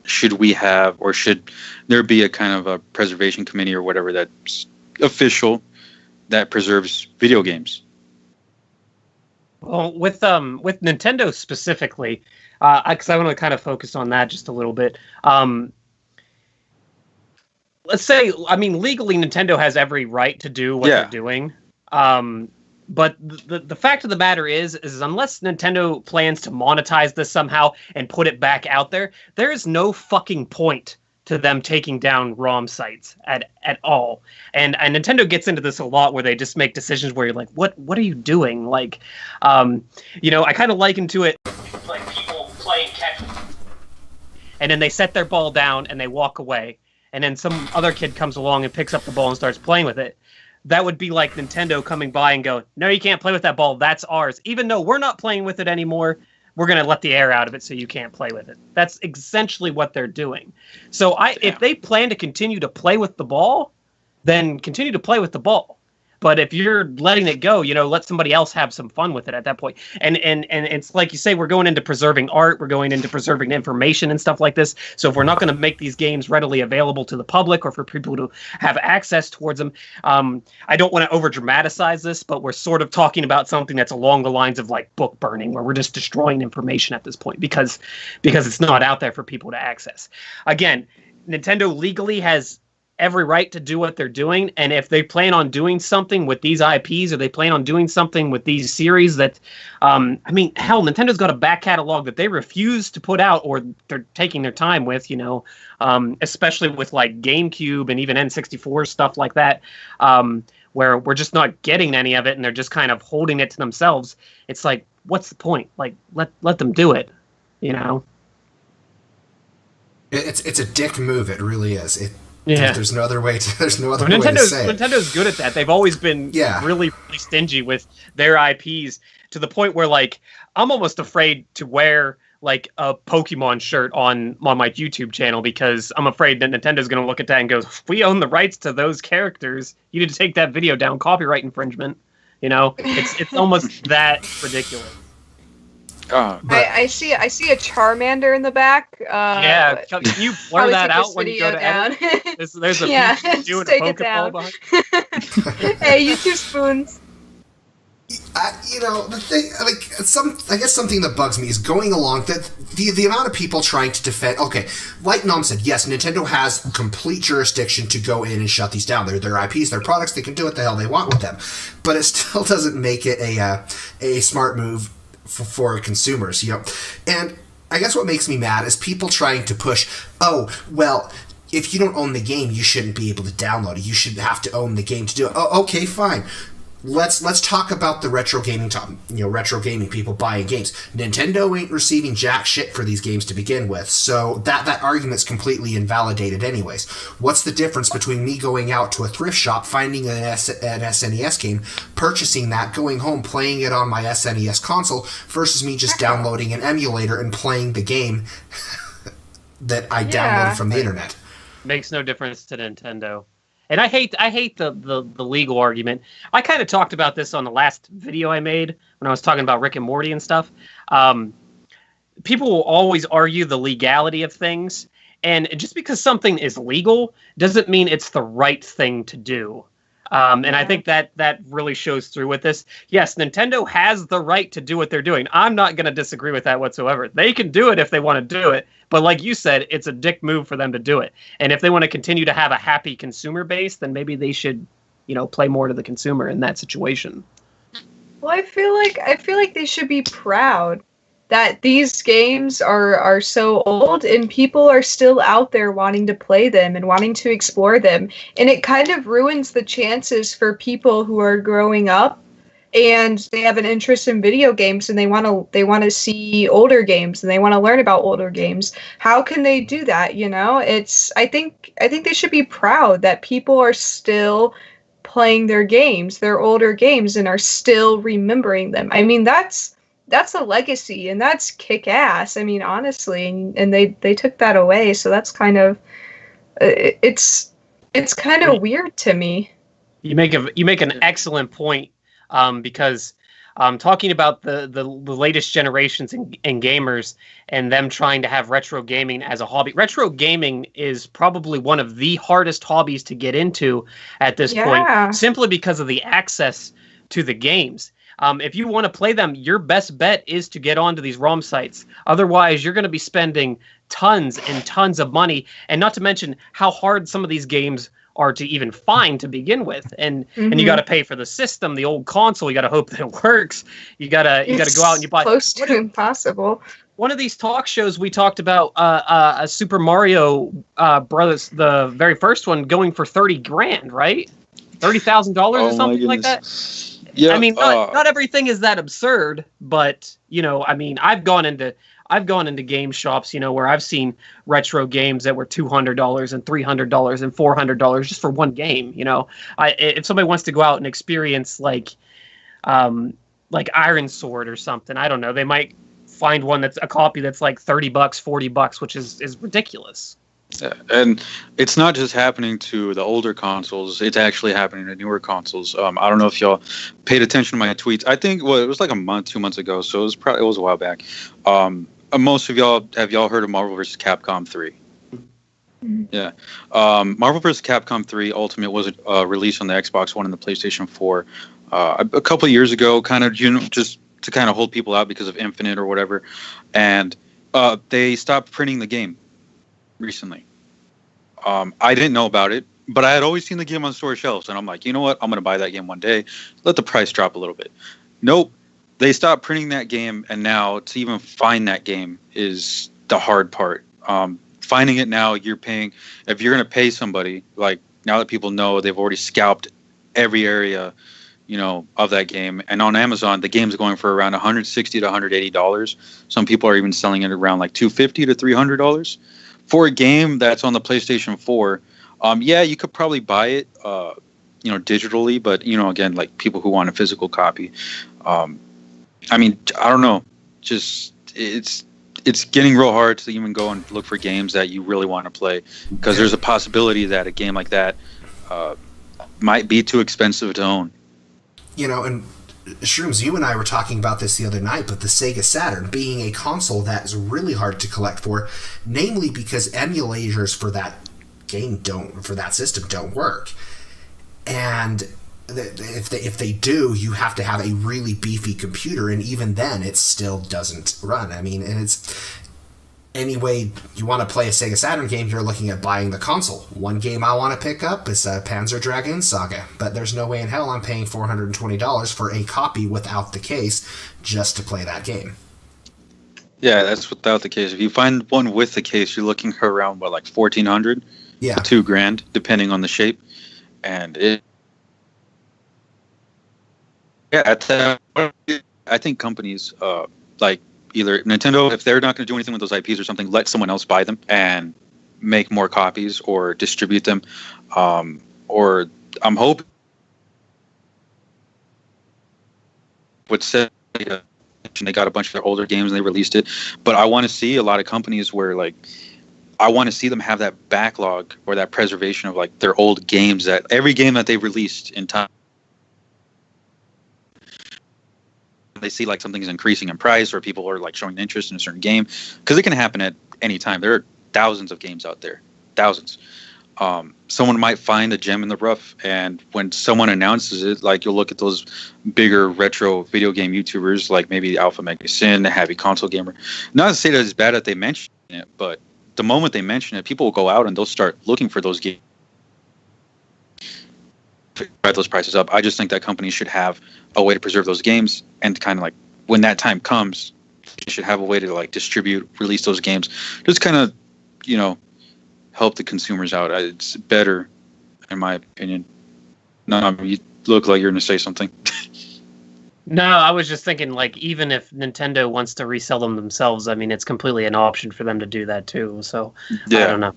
should we have, or should there be a kind of a preservation committee or whatever that's official that preserves video games? Well, with Nintendo specifically, because I want to kind of focus on that just a little bit. Let's say, I mean, legally, Nintendo has every right to do what they're doing. But the fact of the matter is unless Nintendo plans to monetize this somehow and put it back out there, there is no fucking point to them taking down ROM sites at all. And Nintendo gets into this a lot where they just make decisions where you're like, what are you doing? Like, I kind of liken to it like people playing catch. And then they set their ball down and they walk away. And then some other kid comes along and picks up the ball and starts playing with it. That would be like Nintendo coming by and go, no, you can't play with that ball. That's ours. Even though we're not playing with it anymore, we're going to let the air out of it so you can't play with it. That's essentially what they're doing. So if they plan to continue to play with the ball, then continue to play with the ball. But if you're letting it go, let somebody else have some fun with it at that point. And it's like you say, we're going into preserving art, we're going into preserving information and stuff like this. So if we're not going to make these games readily available to the public or for people to have access towards them, I don't want to over dramatize this, but we're sort of talking about something that's along the lines of like book burning, where we're just destroying information at this point because it's not out there for people to access. Again, Nintendo legally has every right to do what they're doing, and if they plan on doing something with these IPs, or they plan on doing something with these series that, Nintendo's got a back catalog that they refuse to put out, or they're taking their time with, especially with like GameCube and even N64 stuff like that, where we're just not getting any of it, and they're just kind of holding it to themselves. It's like, what's the point? Like, let them do it, It's a dick move. It really is. Yeah. There's no other way to. There's no other way to say it. Nintendo's good at that. They've always been really, really stingy with their IPs, to the point where like I'm almost afraid to wear like a Pokemon shirt on my YouTube channel, because I'm afraid that Nintendo's going to look at that and go, "We own the rights to those characters. You need to take that video down. Copyright infringement." It's almost that ridiculous. I see a Charmander in the back. Can you blur that out when you go to edit? There's a doing a Pokeball behind. Hey, YouTube spoons. The thing, I guess something that bugs me is going along that the amount of people trying to defend. Okay, like Nom said, yes, Nintendo has complete jurisdiction to go in and shut these down. They're their IPs, their products. They can do what the hell they want with them, but it still doesn't make it a smart move for consumers, And I guess what makes me mad is people trying to push, if you don't own the game, you shouldn't be able to download it. You should have to own the game to do it. Oh, okay, fine. Let's talk about the retro gaming retro gaming people buying games. Nintendo ain't receiving jack shit for these games to begin with, so that argument's completely invalidated anyways. What's the difference between me going out to a thrift shop, finding an SNES game, purchasing that, going home, playing it on my SNES console, versus me just downloading an emulator and playing the game that I downloaded from the internet? Makes no difference to Nintendo. And I hate the legal argument. I kind of talked about this on the last video I made when I was talking about Rick and Morty and stuff. People will always argue the legality of things, and just because something is legal doesn't mean it's the right thing to do. And I think that really shows through with this. Yes, Nintendo has the right to do what they're doing. I'm not going to disagree with that whatsoever. They can do it if they want to do it. But like you said, it's a dick move for them to do it. And if they want to continue to have a happy consumer base, then maybe they should, play more to the consumer in that situation. Well, I feel like they should be proud that these games are so old and people are still out there wanting to play them and wanting to explore them. And it kind of ruins the chances for people who are growing up and they have an interest in video games, and they want to see older games, and they want to learn about older games. How can they do that? I think they should be proud that people are still playing their games, their older games, and are still remembering them. I mean, that's a legacy, and that's kick ass. I mean, honestly, and they took that away, so that's kind of it's kind of weird to me. You make an excellent point, because talking about the latest generations and gamers and them trying to have retro gaming as a hobby. Retro gaming is probably one of the hardest hobbies to get into at this point, simply because of the access to the games. If you want to play them, your best bet is to get onto these ROM sites. Otherwise, you're going to be spending tons and tons of money, and not to mention how hard some of these games are to even find to begin with. And you got to pay for the system, the old console. You got to hope that it works. You got to go out and you buy. Close to impossible. One of these talk shows we talked about a Super Mario Brothers, the very first one, going for $30,000, right? $30,000 or something like that. Yeah, I mean, not everything is that absurd, but I mean, I've gone into game shops, where I've seen retro games that were $200 and $300 and $400 just for one game. If somebody wants to go out and experience like Iron Sword or something, I don't know, they might find one that's a copy that's like $30, $40, which is ridiculous. Yeah, and it's not just happening to the older consoles; it's actually happening to newer consoles. I don't know if y'all paid attention to my tweets. I think it was like a month, 2 months ago, so it was a while back. Most of y'all have heard of Marvel vs. Capcom 3? Yeah, Marvel vs. Capcom 3 Ultimate was released on the Xbox One and the PlayStation 4 a couple of years ago, kind of just to kind of hold people out because of Infinite or whatever, and they stopped printing the game recently. I didn't know about it, but I had always seen the game on store shelves, and I'm like, you know what? I'm going to buy that game one day. Let the price drop a little bit. Nope. They stopped printing that game, and now to even find that game is the hard part. Finding it now, you're paying. If you're going to pay somebody, like now that people know they've already scalped every area, of that game, and on Amazon, the game's going for around $160 to $180. Some people are even selling it around like $250 to $300 for a game that's on the PlayStation 4. Yeah, you could probably buy it, digitally, but again, like people who want a physical copy. I mean, I don't know. Just it's getting real hard to even go and look for games that you really want to play, because there's a possibility that a game like that might be too expensive to own. And Shrooms, you and I were talking about this the other night, but the Sega Saturn being a console that is really hard to collect for, namely because emulators for that game for that system don't work. And if they do, you have to have a really beefy computer, and even then it still doesn't run. I mean, and it's anyway, you want to play a Sega Saturn game, you're looking at buying the console. One game I want to pick up is Panzer Dragoon Saga, but there's no way in hell I'm paying $420 for a copy without the case just to play that game. Yeah, that's without the case. If you find one with the case, you're looking around like $1,400 to $2,000, depending on the shape, and I think companies like either Nintendo, if they're not going to do anything with those IPs or something, let someone else buy them and make more copies or distribute them. Or I'm hoping with Sega, they got a bunch of their older games and they released it. But I want to see a lot of companies where I want to see them have that backlog or that preservation of their old games, that every game that they released in time. They see something's increasing in price, or people are showing interest in a certain game, because it can happen at any time. There are thousands of games out there, thousands. Someone might find a gem in the rough, and when someone announces it, you'll look at those bigger retro video game YouTubers, like maybe Alpha Mega Sin, Happy Console Gamer. Not to say that it's bad that they mention it, but the moment they mention it, people will go out and they'll start looking for those games. Drive those prices up. I just think that companies should have a way to preserve those games, and kind of when that time comes, you should have a way to distribute, release those games. Just kind of, help the consumers out. It's better, in my opinion. No, you look like you're going to say something. No, I was just thinking, like, even if Nintendo wants to resell them themselves, I mean, it's completely an option for them to do that too. So Yeah. I don't know.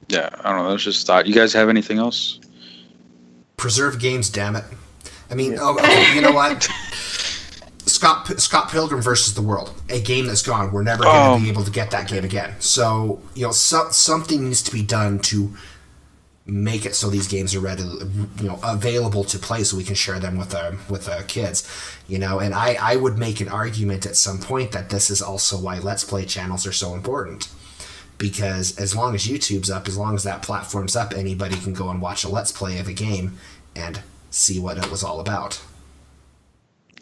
Yeah, I don't know. That's just thought. You guys have anything else? Preserve games, damn it. I mean, okay, you know what? Scott Pilgrim versus the World, a game that's gone. We're never going to be able to get that game again. So, something needs to be done to make it so these games are ready, available to play, so we can share them with our kids. And I would make an argument at some point that this is also why Let's Play channels are so important. Because as long as YouTube's up, as long as that platform's up, anybody can go and watch a Let's Play of a game and see what it was all about.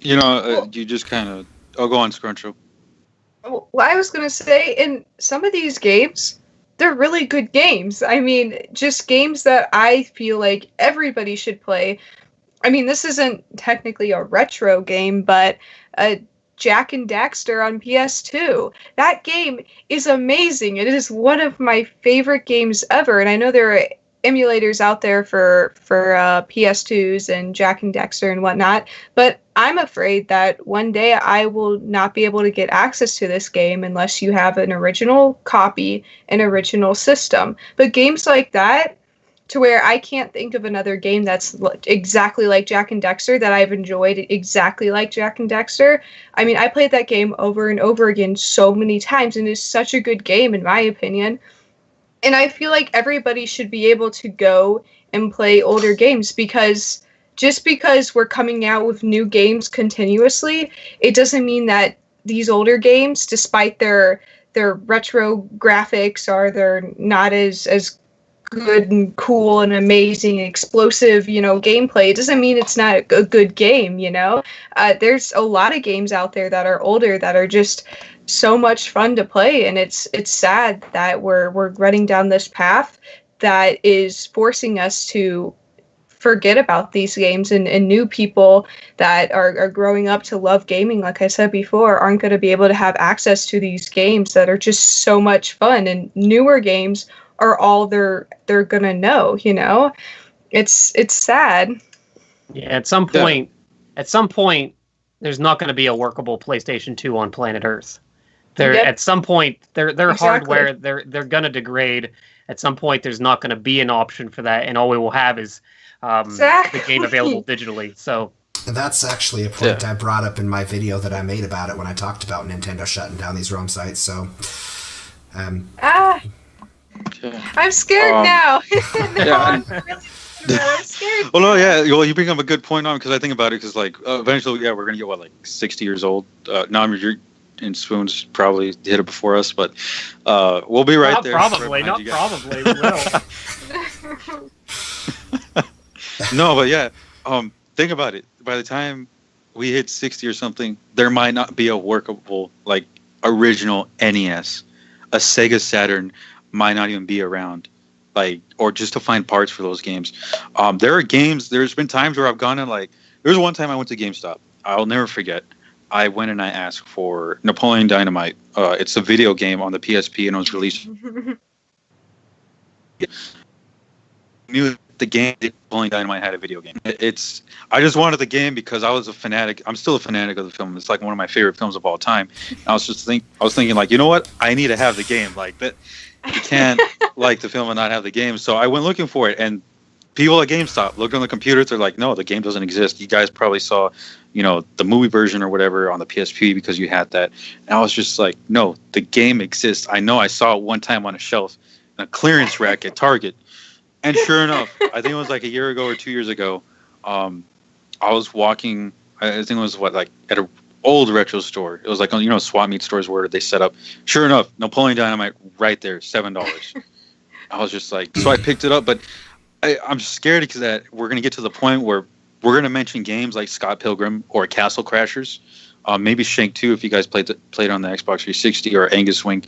You just kind of... Oh, go on, Scruncho. Well, I was going to say, in some of these games, they're really good games. I mean, just games that I feel like everybody should play. I mean, this isn't technically a retro game, but Jak and Daxter on PS2. That game is amazing. It is one of my favorite games ever, and I know there are emulators out there for PS2s and Jak and Daxter and whatnot, but I'm afraid that one day I will not be able to get access to this game unless you have an original copy, an original system. But games like that, to where I can't think of another game that's exactly like Jak and Daxter that I've enjoyed exactly like Jak and Daxter. I mean, I played that game over and over again so many times, and it's such a good game in my opinion. And I feel like everybody should be able to go and play older games, because just because we're coming out with new games continuously, it doesn't mean that these older games, despite their retro graphics, or they're not as good and cool and amazing, explosive, gameplay. It doesn't mean it's not a good game, There's a lot of games out there that are older that are just so much fun to play, and it's sad that we're running down this path that is forcing us to forget about these games, and new people that are growing up to love gaming, like I said before, aren't going to be able to have access to these games that are just so much fun, and newer games are all they're gonna know. It's sad. Yeah, at some point, there's not going to be a workable PlayStation 2 on planet Earth. At some point, their Exactly. hardware they're gonna degrade. At some point, there's not going to be an option for that, and all we will have is the game available digitally. So that's actually a point I brought up in my video that I made about it when I talked about Nintendo shutting down these ROM sites. So, I'm scared now. I'm scared. Well, no, yeah. Well, you bring up a good point on, because I think about it, because eventually, we're gonna get 60 years old. You're in Spoons probably hit it before us, but we'll be right there. Probably, not probably. We will. No, but yeah. Think about it. By the time we hit 60 or something, there might not be a workable original NES. A Sega Saturn might not even be around, or just to find parts for those games. There are games. There's been times where I've gone and there was one time I went to GameStop. I'll never forget. I went and I asked for Napoleon Dynamite. It's a video game on the PSP, and it was released. Knew the game Napoleon Dynamite had a video game. I just wanted the game because I was a fanatic. I'm still a fanatic of the film. It's one of my favorite films of all time. And I was thinking you know what? I need to have the game. That you can't like the film and not have the game. So I went looking for it, and people at GameStop looked on the computers. They're like, no, the game doesn't exist. You guys probably saw, the movie version or whatever on the PSP because you had that. And I was just like, no, the game exists. I know I saw it one time on a shelf in a clearance rack at Target. And sure enough, I think it was a year ago or 2 years ago, I was walking, I think it was at an old retro store. It was swap meet stores where they set up. Sure enough, Napoleon Dynamite right there, $7. I was just so I picked it up, but I'm scared because that we're going to get to the point where we're going to mention games like Scott Pilgrim or Castle Crashers, maybe Shank 2 if you guys played on the Xbox 360, or Angus Wing.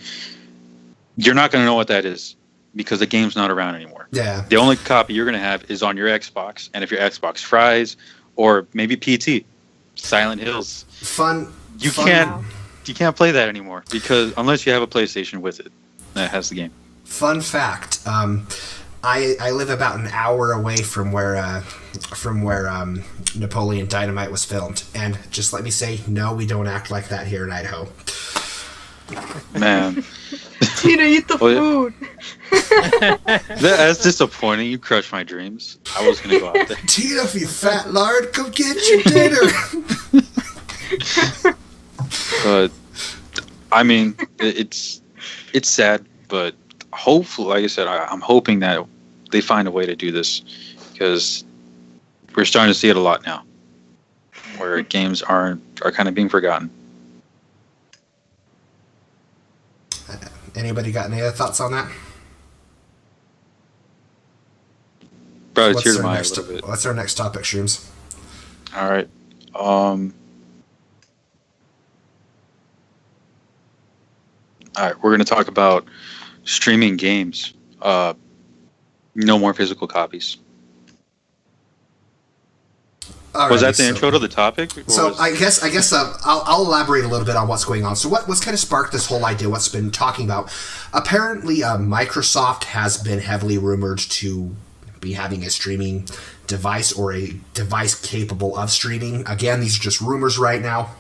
You're not going to know what that is because the game's not around anymore. Yeah. The only copy you're going to have is on your Xbox, and if your Xbox fries, or maybe PT, Silent Hills. You can't play that anymore because unless you have a PlayStation with it that has the game. Fun fact. I live about an hour away from where Napoleon Dynamite was filmed, and just let me say, no, we don't act like that here in Idaho. Man. Tina, eat the food. That's disappointing. You crushed my dreams. I was gonna go out there. Tina, you fat lard, come get your dinner. But I mean, it's sad, but hopefully, like I said, I'm hoping that they find a way to do this, because we're starting to see it a lot now, where games are kind of being forgotten. Anybody got any other thoughts on that? Brought a tear to my eye a little bit. What's our next topic, Shrooms? All right. All right, we're going to talk about streaming games. No more physical copies. Alrighty, was that the intro to the topic? So I guess I'll elaborate a little bit on what's going on. So what's kind of sparked this whole idea, what's been talking about? Apparently, Microsoft has been heavily rumored to be having a streaming device or a device capable of streaming. Again, these are just rumors right now.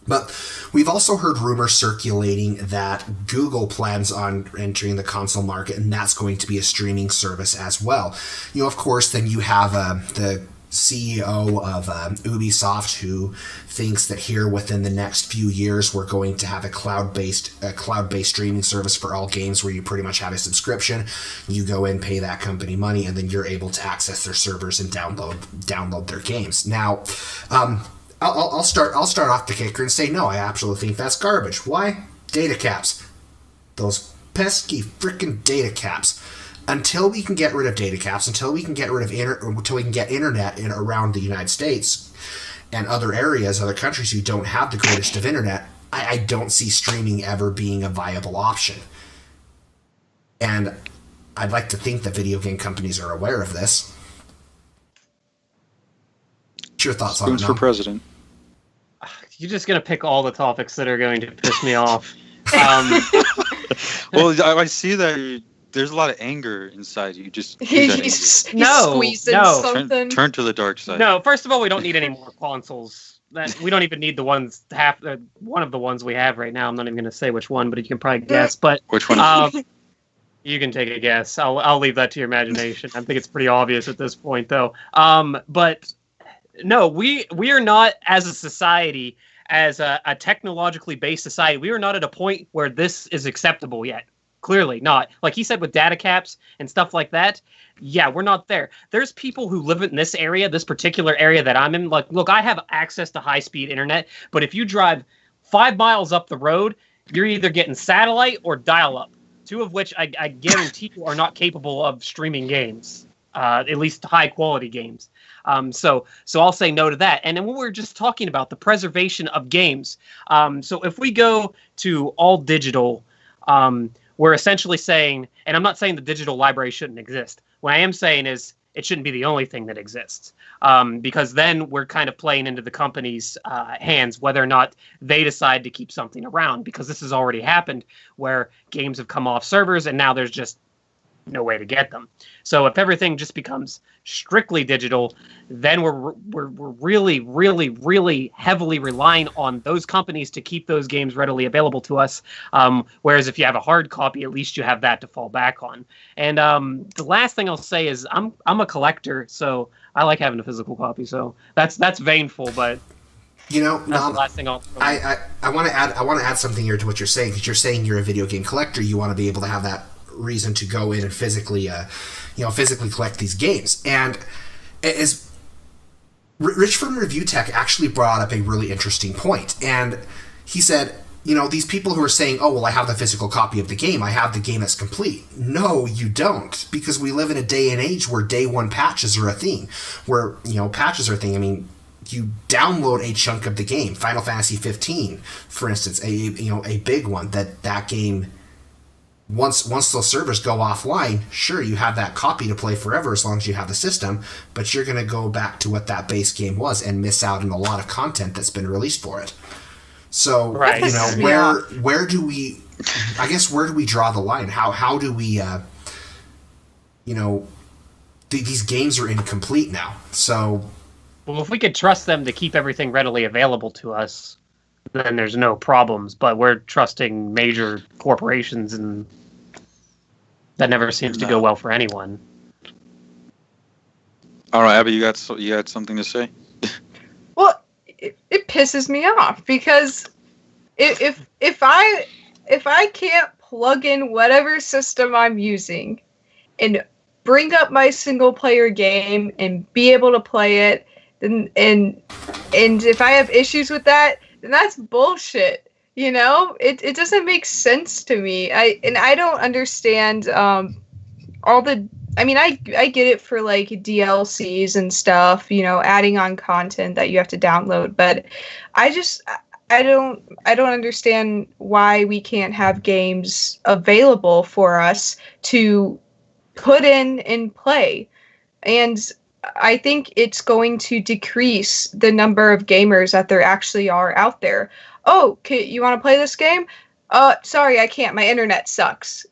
But we've also heard rumors circulating that Google plans on entering the console market, and that's going to be a streaming service as well. You know, of course, then you have the CEO of Ubisoft, who thinks that here within the next few years we're going to have a cloud-based streaming service for all games, where you pretty much have a subscription. You go in, pay that company money, and then you're able to access their servers and download their games. Now, I'll start off the kicker and say no. I absolutely think that's garbage. Why? Data caps. Those pesky freaking data caps. Until we can get rid of data caps, until we can get internet in around the United States and other areas, other countries who don't have the greatest of internet, I don't see streaming ever being a viable option. And I'd like to think that video game companies are aware of this. What's your thoughts on it? Spoons for president. You're just going to pick all the topics that are going to piss me off. Well, I see that there's a lot of anger inside you. He's squeezing something. Turn to the dark side. No, first of all, we don't need any more consoles. We don't even need the ones one of the ones we have right now. I'm not even going to say which one, but you can probably guess. But which one? You can take a guess. I'll leave that to your imagination. I think it's pretty obvious at this point, though. But no, we are not, as a society, as a technologically based society, we are not at a point where this is acceptable yet. Clearly not. Like he said, with data caps and stuff like that, yeah, we're not there. There's people who live in this area, this particular area that I'm in. Like, look, I have access to high-speed internet, but if you drive 5 miles up the road, you're either getting satellite or dial-up, two of which I guarantee you are not capable of streaming games, at least high-quality games. So I'll say no to that. And then when we're just talking about the preservation of games, so if we go to all digital, we're essentially saying, and I'm not saying the digital library shouldn't exist. What I am saying is it shouldn't be the only thing that exists, because then we're kind of playing into the company's hands whether or not they decide to keep something around, because this has already happened where games have come off servers and now there's just no way to get them. So if everything just becomes strictly digital, then we're really, really, really heavily relying on those companies to keep those games readily available to us. Whereas if you have a hard copy, at least you have that to fall back on. And the last thing I'll say is I'm a collector, so I like having a physical copy. So that's vainful, but you know, that's the last thing I want to add something here to what you're saying, because you're saying you're a video game collector. You want to be able to have that reason to go in and physically collect these games. And as Rich from Review Tech actually brought up a really interesting point, and he said, you know, these people who are saying, oh, well, I have the physical copy of the game, I have the game that's complete. No, you don't, because we live in a day and age where day one patches are a thing, where, you know, patches are a thing. I mean, you download a chunk of the game, Final Fantasy 15, for instance, a big one, that game, Once those servers go offline, sure, you have that copy to play forever as long as you have the system, but you're going to go back to what that base game was and miss out on a lot of content that's been released for it. So, right. You know, where do we draw the line? How do we, these games are incomplete now. So, well, if we could trust them to keep everything readily available to us, then there's no problems. But we're trusting major corporations, and that never seems to go well for anyone. All right, Abby, you had something to say? Well, it pisses me off because if I can't plug in whatever system I'm using and bring up my single player game and be able to play it, and if I have issues with that, then that's bullshit. It doesn't make sense to me. I don't understand all the. I mean, I get it for like DLCs and stuff, adding on content that you have to download, but I don't understand why we can't have games available for us to put in and play. And I think it's going to decrease the number of gamers that there actually are out there. Oh, you want to play this game? Sorry, I can't. My internet sucks.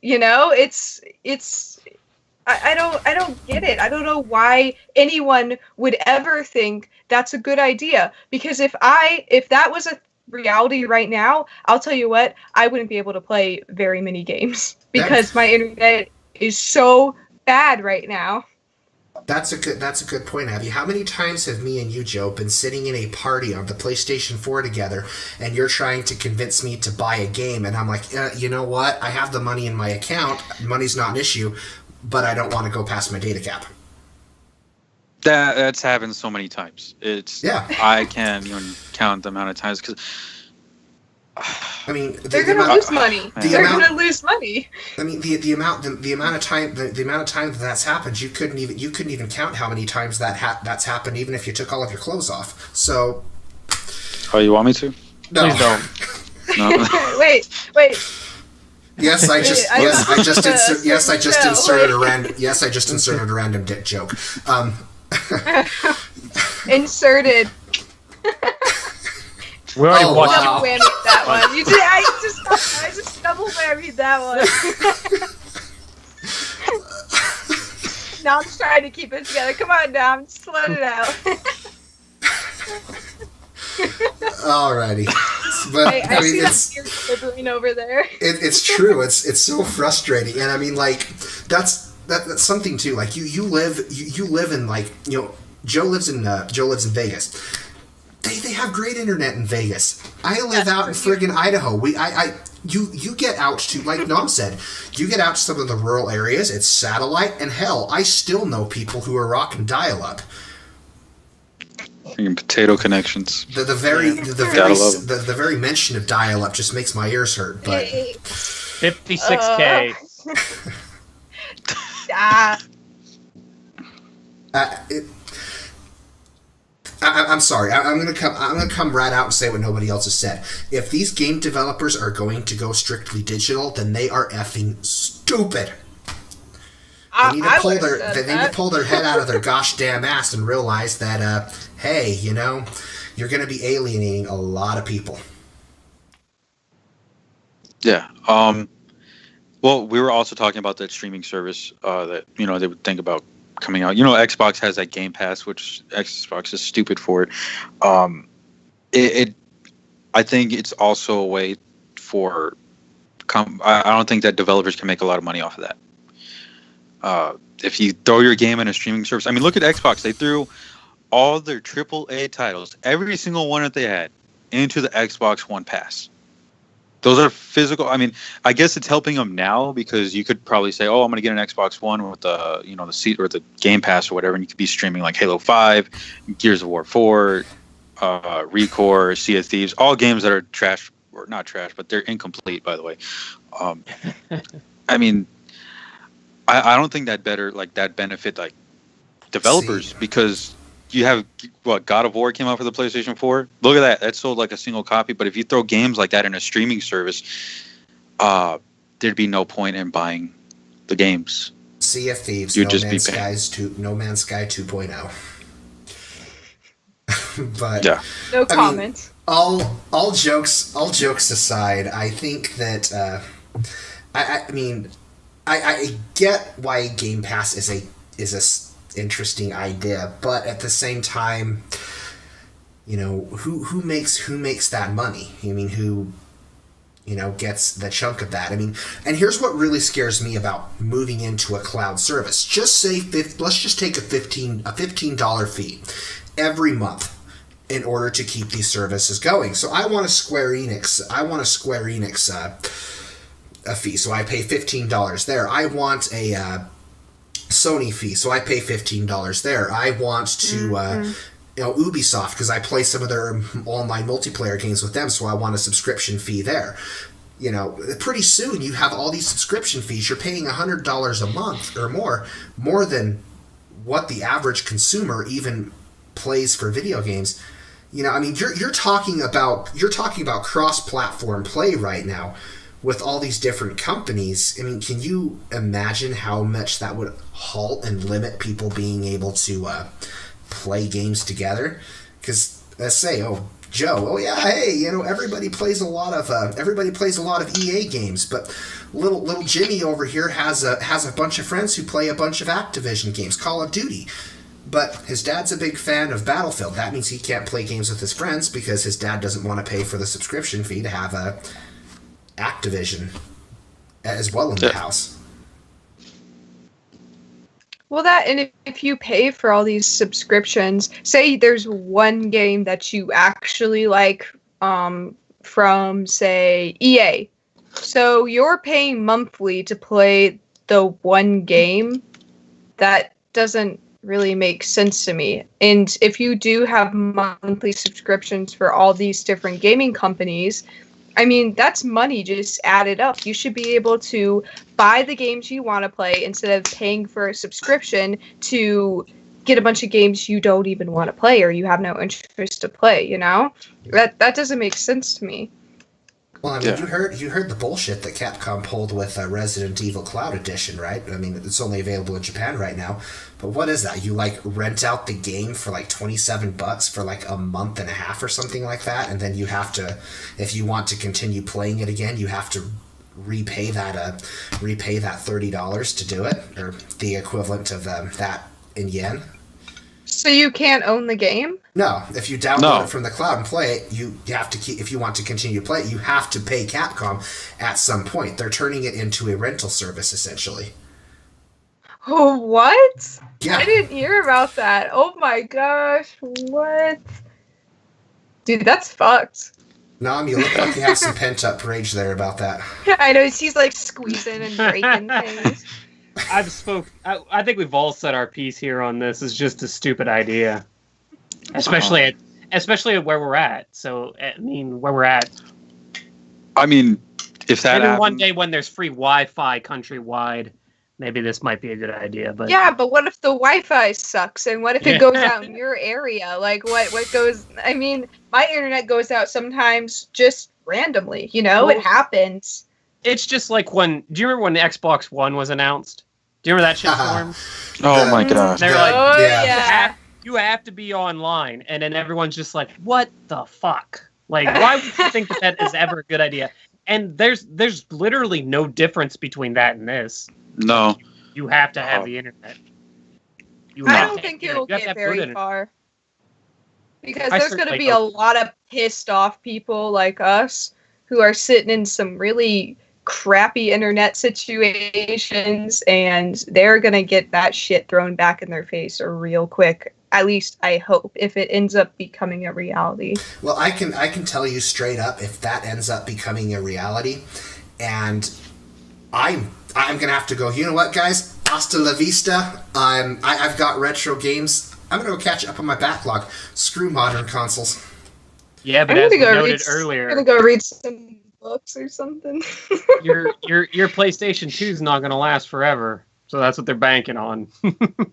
I don't get it. I don't know why anyone would ever think that's a good idea. Because if that was a reality right now, I'll tell you what, I wouldn't be able to play very many games because my internet is so bad right now. That's a good point, Abby. How many times have me and you, Joe, been sitting in a party on the PlayStation 4 together, and you're trying to convince me to buy a game, and I'm like, you know what? I have the money in my account. Money's not an issue, but I don't want to go past my data cap. That's happened so many times. I can't even count the amount of times because. I mean, they're going to lose money. They're going to lose money. I mean, the amount of time that's happened, you couldn't even count how many times that's happened, even if you took all of your clothes off. So. Oh, you want me to? No. Please don't. No. Wait. Yes, I just inserted a random dick joke. Inserted. We already watched Double whammied that one. You did. I just double whammied that one. Now I'm trying to keep it together. Come on, now, I'm just let it out. Alrighty, but I mean, it's quivering over there. It's true. It's so frustrating, and I mean, like that's something too. Like you live in like Joe lives in Vegas. They have great internet in Vegas. I live out in friggin' Idaho. You get out to, like Nom said, you get out to some of the rural areas. It's satellite, and hell, I still know people who are rocking dial-up. Potato connections. The very mention of dial-up just makes my ears hurt. But 56K. I'm sorry. I'm gonna come right out and say what nobody else has said. If these game developers are going to go strictly digital, then they are effing stupid. They need to pull their head out of their gosh damn ass and realize that, hey, you're going to be alienating a lot of people. Yeah. Well, we were also talking about that streaming service that they would think about coming out. Xbox has that Game Pass, which Xbox is stupid for it. I think it's also a way for. I don't think that developers can make a lot of money off of that. If you throw your game in a streaming service, I mean, look at Xbox. They threw all their AAA titles, every single one that they had, into the Xbox One Pass. Those are physical. I mean, I guess it's helping them now because you could probably say, "Oh, I'm going to get an Xbox One with the seat or the Game Pass or whatever," and you could be streaming like Halo 5, Gears of War 4, Recore, Sea of Thieves, all games that are trash or not trash, but they're incomplete, by the way. I mean, I don't think that benefit like developers because you have God of War came out for the PlayStation 4. Look at that. That sold like a single copy. But if you throw games like that in a streaming service, there'd be no point in buying the games. Sea of Thieves, No Man's Sky 2.0. But yeah. No comment. All jokes aside, I think that I mean I get why Game Pass is a interesting idea, but at the same time, who makes that money? I mean, who gets the chunk of that? I mean, and here's what really scares me about moving into a cloud service. Just say let's just take a $15 fee every month in order to keep these services going. So I want a Square Enix a fee, so I pay $15 there. I want a Sony fee, so I pay $15 there. I want to Ubisoft, because I play some of their online multiplayer games with them, so I want a subscription fee there. Pretty soon you have all these subscription fees. You're paying $100 a month or more than what the average consumer even plays for video games. I mean, you're talking about cross-platform play right now with all these different companies. I mean, can you imagine how much that would halt and limit people being able to play games together? Because let's say, Joe, everybody plays a lot of EA games, but little Jimmy over here has a bunch of friends who play a bunch of Activision games, Call of Duty. But his dad's a big fan of Battlefield. That means he can't play games with his friends because his dad doesn't want to pay for the subscription fee to have a Activision as well in the house. Well, and if you pay for all these subscriptions, say there's one game that you actually like from, say, EA. So you're paying monthly to play the one game. That doesn't really make sense to me. And if you do have monthly subscriptions for all these different gaming companies, I mean, that's money just added up. You should be able to buy the games you want to play instead of paying for a subscription to get a bunch of games you don't even want to play or you have no interest to play, That doesn't make sense to me. Well, I mean, you heard the bullshit that Capcom pulled with Resident Evil Cloud Edition, right? I mean, it's only available in Japan right now. But what is that? You rent out the game for $27 for a month and a half or something like that, and then you have to, if you want to continue playing it again, you have to repay that $30 to do it, or the equivalent of that in yen. So you can't own the game? No, if you download it from the cloud and play it, you have to keep. If you want to continue to play it, you have to pay Capcom at some point. They're turning it into a rental service, essentially. Oh, what? Yeah. I didn't hear about that. Oh my gosh, what? Dude, that's fucked. Nom, you look like you have some pent-up rage there about that. I know, she's squeezing and breaking things. I think we've all said our piece here on this. Is just a stupid idea, especially at where we're at. So I mean, where we're at. I mean, if that maybe one day when there's free Wi-Fi countrywide, maybe this might be a good idea. But yeah, but what if the Wi-Fi sucks, and what if it goes out in your area? What goes? I mean, my internet goes out sometimes just randomly. It happens. It's just like when. Do you remember when the Xbox One was announced? Do you remember that shitstorm? Oh my gosh! They're like, yeah. You have to be online, and then everyone's just like, "What the fuck? Why would you think that is ever a good idea?" And there's literally no difference between that and this. No, you have to have the internet. I don't think it'll get very far because there's going to be a lot of pissed off people like us who are sitting in some really crappy internet situations, and they're gonna get that shit thrown back in their face real quick. At least I hope, if it ends up becoming a reality. Well, I can tell you straight up, if that ends up becoming a reality, and I'm gonna have to go, you know what, guys, hasta la vista. I've got retro games. I'm gonna go catch up on my backlog. Screw modern consoles. Yeah, but as we noted earlier, I'm gonna go read some books or something. your PlayStation 2 is not going to last forever, so that's what they're banking on.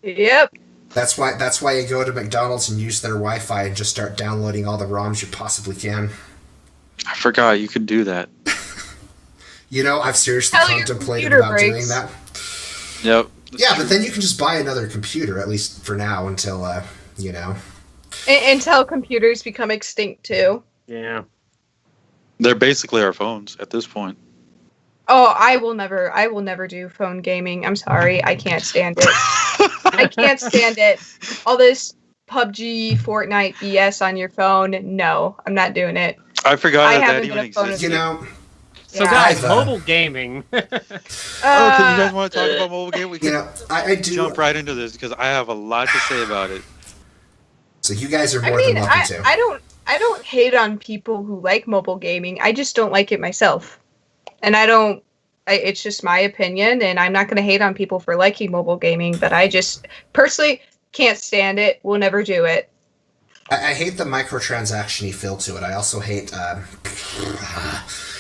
Yep. That's why you go to McDonald's and use their Wi-Fi and just start downloading all the ROMs you possibly can. I forgot you could do that. I've seriously contemplated about doing that. Yep. Yeah, but then you can just buy another computer, at least for now, until until computers become extinct too. Yeah. They're basically our phones at this point. Oh, I will never do phone gaming. I'm sorry, I can't stand it. I can't stand it. All this PUBG, Fortnite BS on your phone. No, I'm not doing it. I forgot I that haven't even been a phone exists. You know, So Yeah. guys, mobile gaming. Oh, can you guys want to talk about mobile game? We you can know, I do. jump right into this because I have a lot to say about it. So you guys are I more mean, than welcome to. I don't hate on people who like mobile gaming. I just don't like it myself. And it's just my opinion, and I'm not going to hate on people for liking mobile gaming, but I just personally can't stand it. Will never do it. I hate the microtransaction-y feel to it. I also hate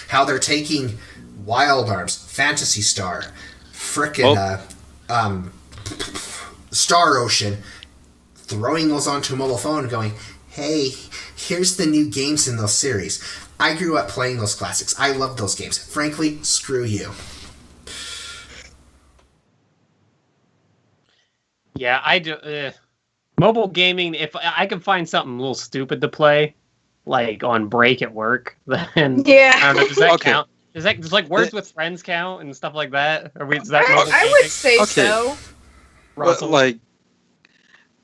how they're taking Wild Arms, Phantasy Star, frickin' Star Ocean, throwing those onto a mobile phone and going, hey, here's the new games in those series. I grew up playing those classics. I love those games. Frankly, screw you. Yeah, I do. Mobile gaming, if I can find something a little stupid to play, like on break at work, then Yeah. I don't know, does that Okay. count? Does like Words with Friends count and stuff like that? Is that mobile I gaming? would say Okay. so. But, Russell? like,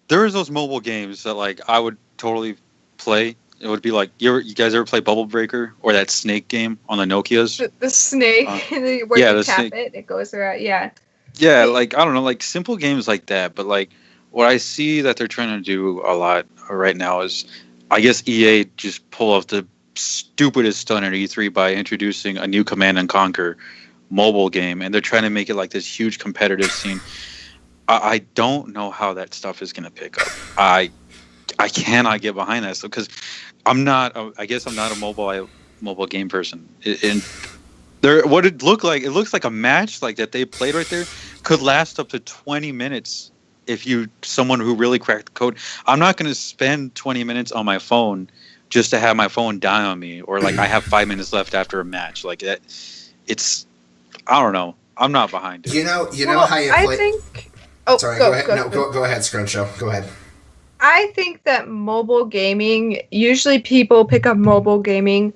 there's those mobile games that like I would totally play. It would be like you guys ever play Bubble Breaker or that snake game on the Nokias? The snake, where yeah, you the tap snake. it goes around. Yeah. Yeah, like I don't know, like simple games like that. But like what I see that they're trying to do a lot right now is, I guess EA just pull off the stupidest stunt at E3 by introducing a new Command and Conquer mobile game, and they're trying to make it like this huge competitive scene. I don't know how that stuff is going to pick up. I cannot get behind that stuff because I guess I'm not a mobile game person. And what it looked like, it looks like a match like that they played right there could last up to 20 minutes if someone who really cracked the code. I'm not going to spend 20 minutes on my phone just to have my phone die on me, or like I have 5 minutes left after a match like that. I don't know. I'm not behind it. You know Well, how you I play. think. Oh, Sorry, go ahead. Go ahead, Scruncho. Go ahead. I think that mobile gaming, usually people pick up mobile gaming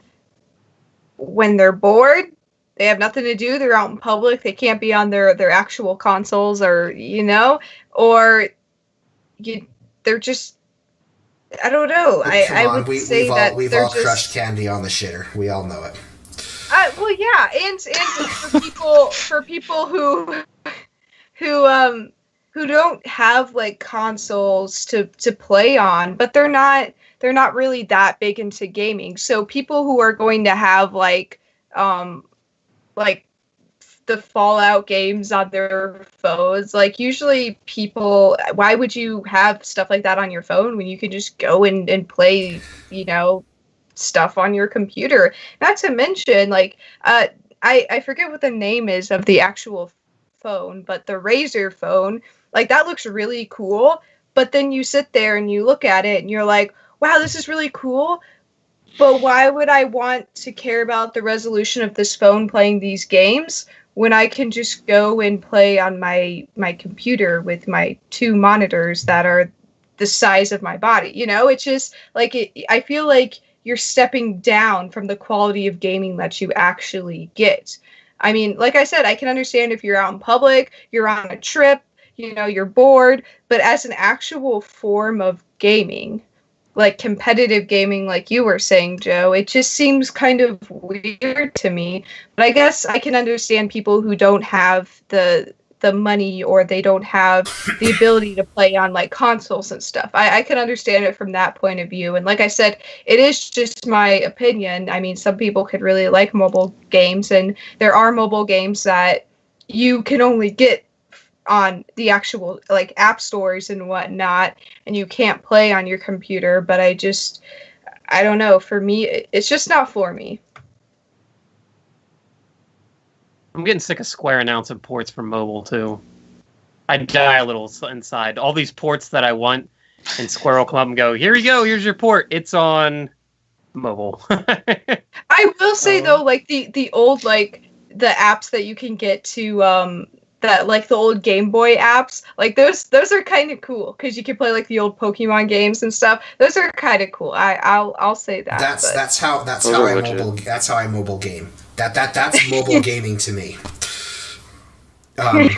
when they're bored. They have nothing to do. They're out in public. They can't be on their actual consoles, or they're just. I don't know. I would say that we've they're all just crushed candy on the shitter. We all know it. well, yeah, and for people who don't have like consoles to play on, but they're not really that big into gaming. So people who are going to have like the Fallout games on their phones, like usually people, why would you have stuff like that on your phone when you can just go and play, stuff on your computer? Not to mention, like, I forget what the name is of the actual phone, but the Razer phone, like that looks really cool. But then you sit there and you look at it and you're like, wow, this is really cool. But why would I want to care about the resolution of this phone playing these games when I can just go and play on my computer with my two monitors that are the size of my body? It's just like I feel like you're stepping down from the quality of gaming that you actually get. I mean, like I said, I can understand if you're out in public, you're on a trip, you're bored, but as an actual form of gaming, like competitive gaming, like you were saying, Joe, it just seems kind of weird to me. But I guess I can understand people who don't have the money, or they don't have the ability to play on like consoles and stuff. I can understand it from that point of view. And like I said, it is just my opinion. I mean, some people could really like mobile games, and there are mobile games that you can only get on the actual like app stores and whatnot, and you can't play on your computer. But I don't know, for me it's just not for me. I'm getting sick of Square announcing ports for mobile too. I die a little inside. All these ports that I want, and Square will come up and go, "Here you go. Here's your port. It's on mobile." I will say though, like the old, like the apps that you can get to that, like the old Game Boy apps, like those are kind of cool because you can play like the old Pokemon games and stuff. Those are kind of cool. I'll say that. That's how I mobile game. That's mobile gaming to me. And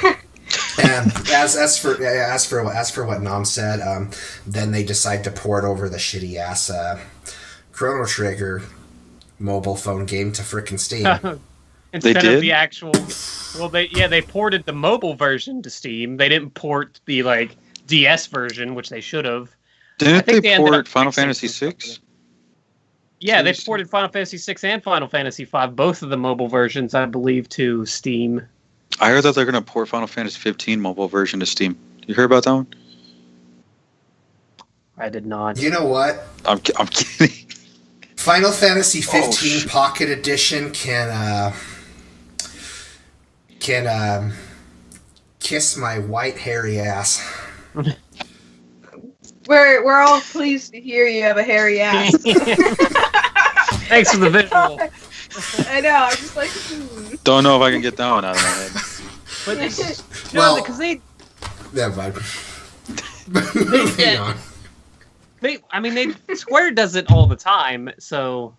as for what Nom said, then they decide to port over the shitty ass Chrono Trigger mobile phone game to frickin' Steam. Instead of the actual, well, they ported the mobile version to Steam. They didn't port the DS version, which they should have. Didn't they port Final Fantasy VI? Yeah, they ported Final Fantasy VI and Final Fantasy V, both of the mobile versions, I believe, to Steam. I heard that they're going to port Final Fantasy 15 mobile version to Steam. You heard about that one? I did not. You know what? I'm kidding. Final Fantasy 15 Pocket Edition can kiss my white hairy ass. We're all pleased to hear you have a hairy ass. Thanks for the visual. I know. I'm just like. Don't know if I can get that one out of my head. But well, because they. Never mind. Moving on. Square does it all the time. So,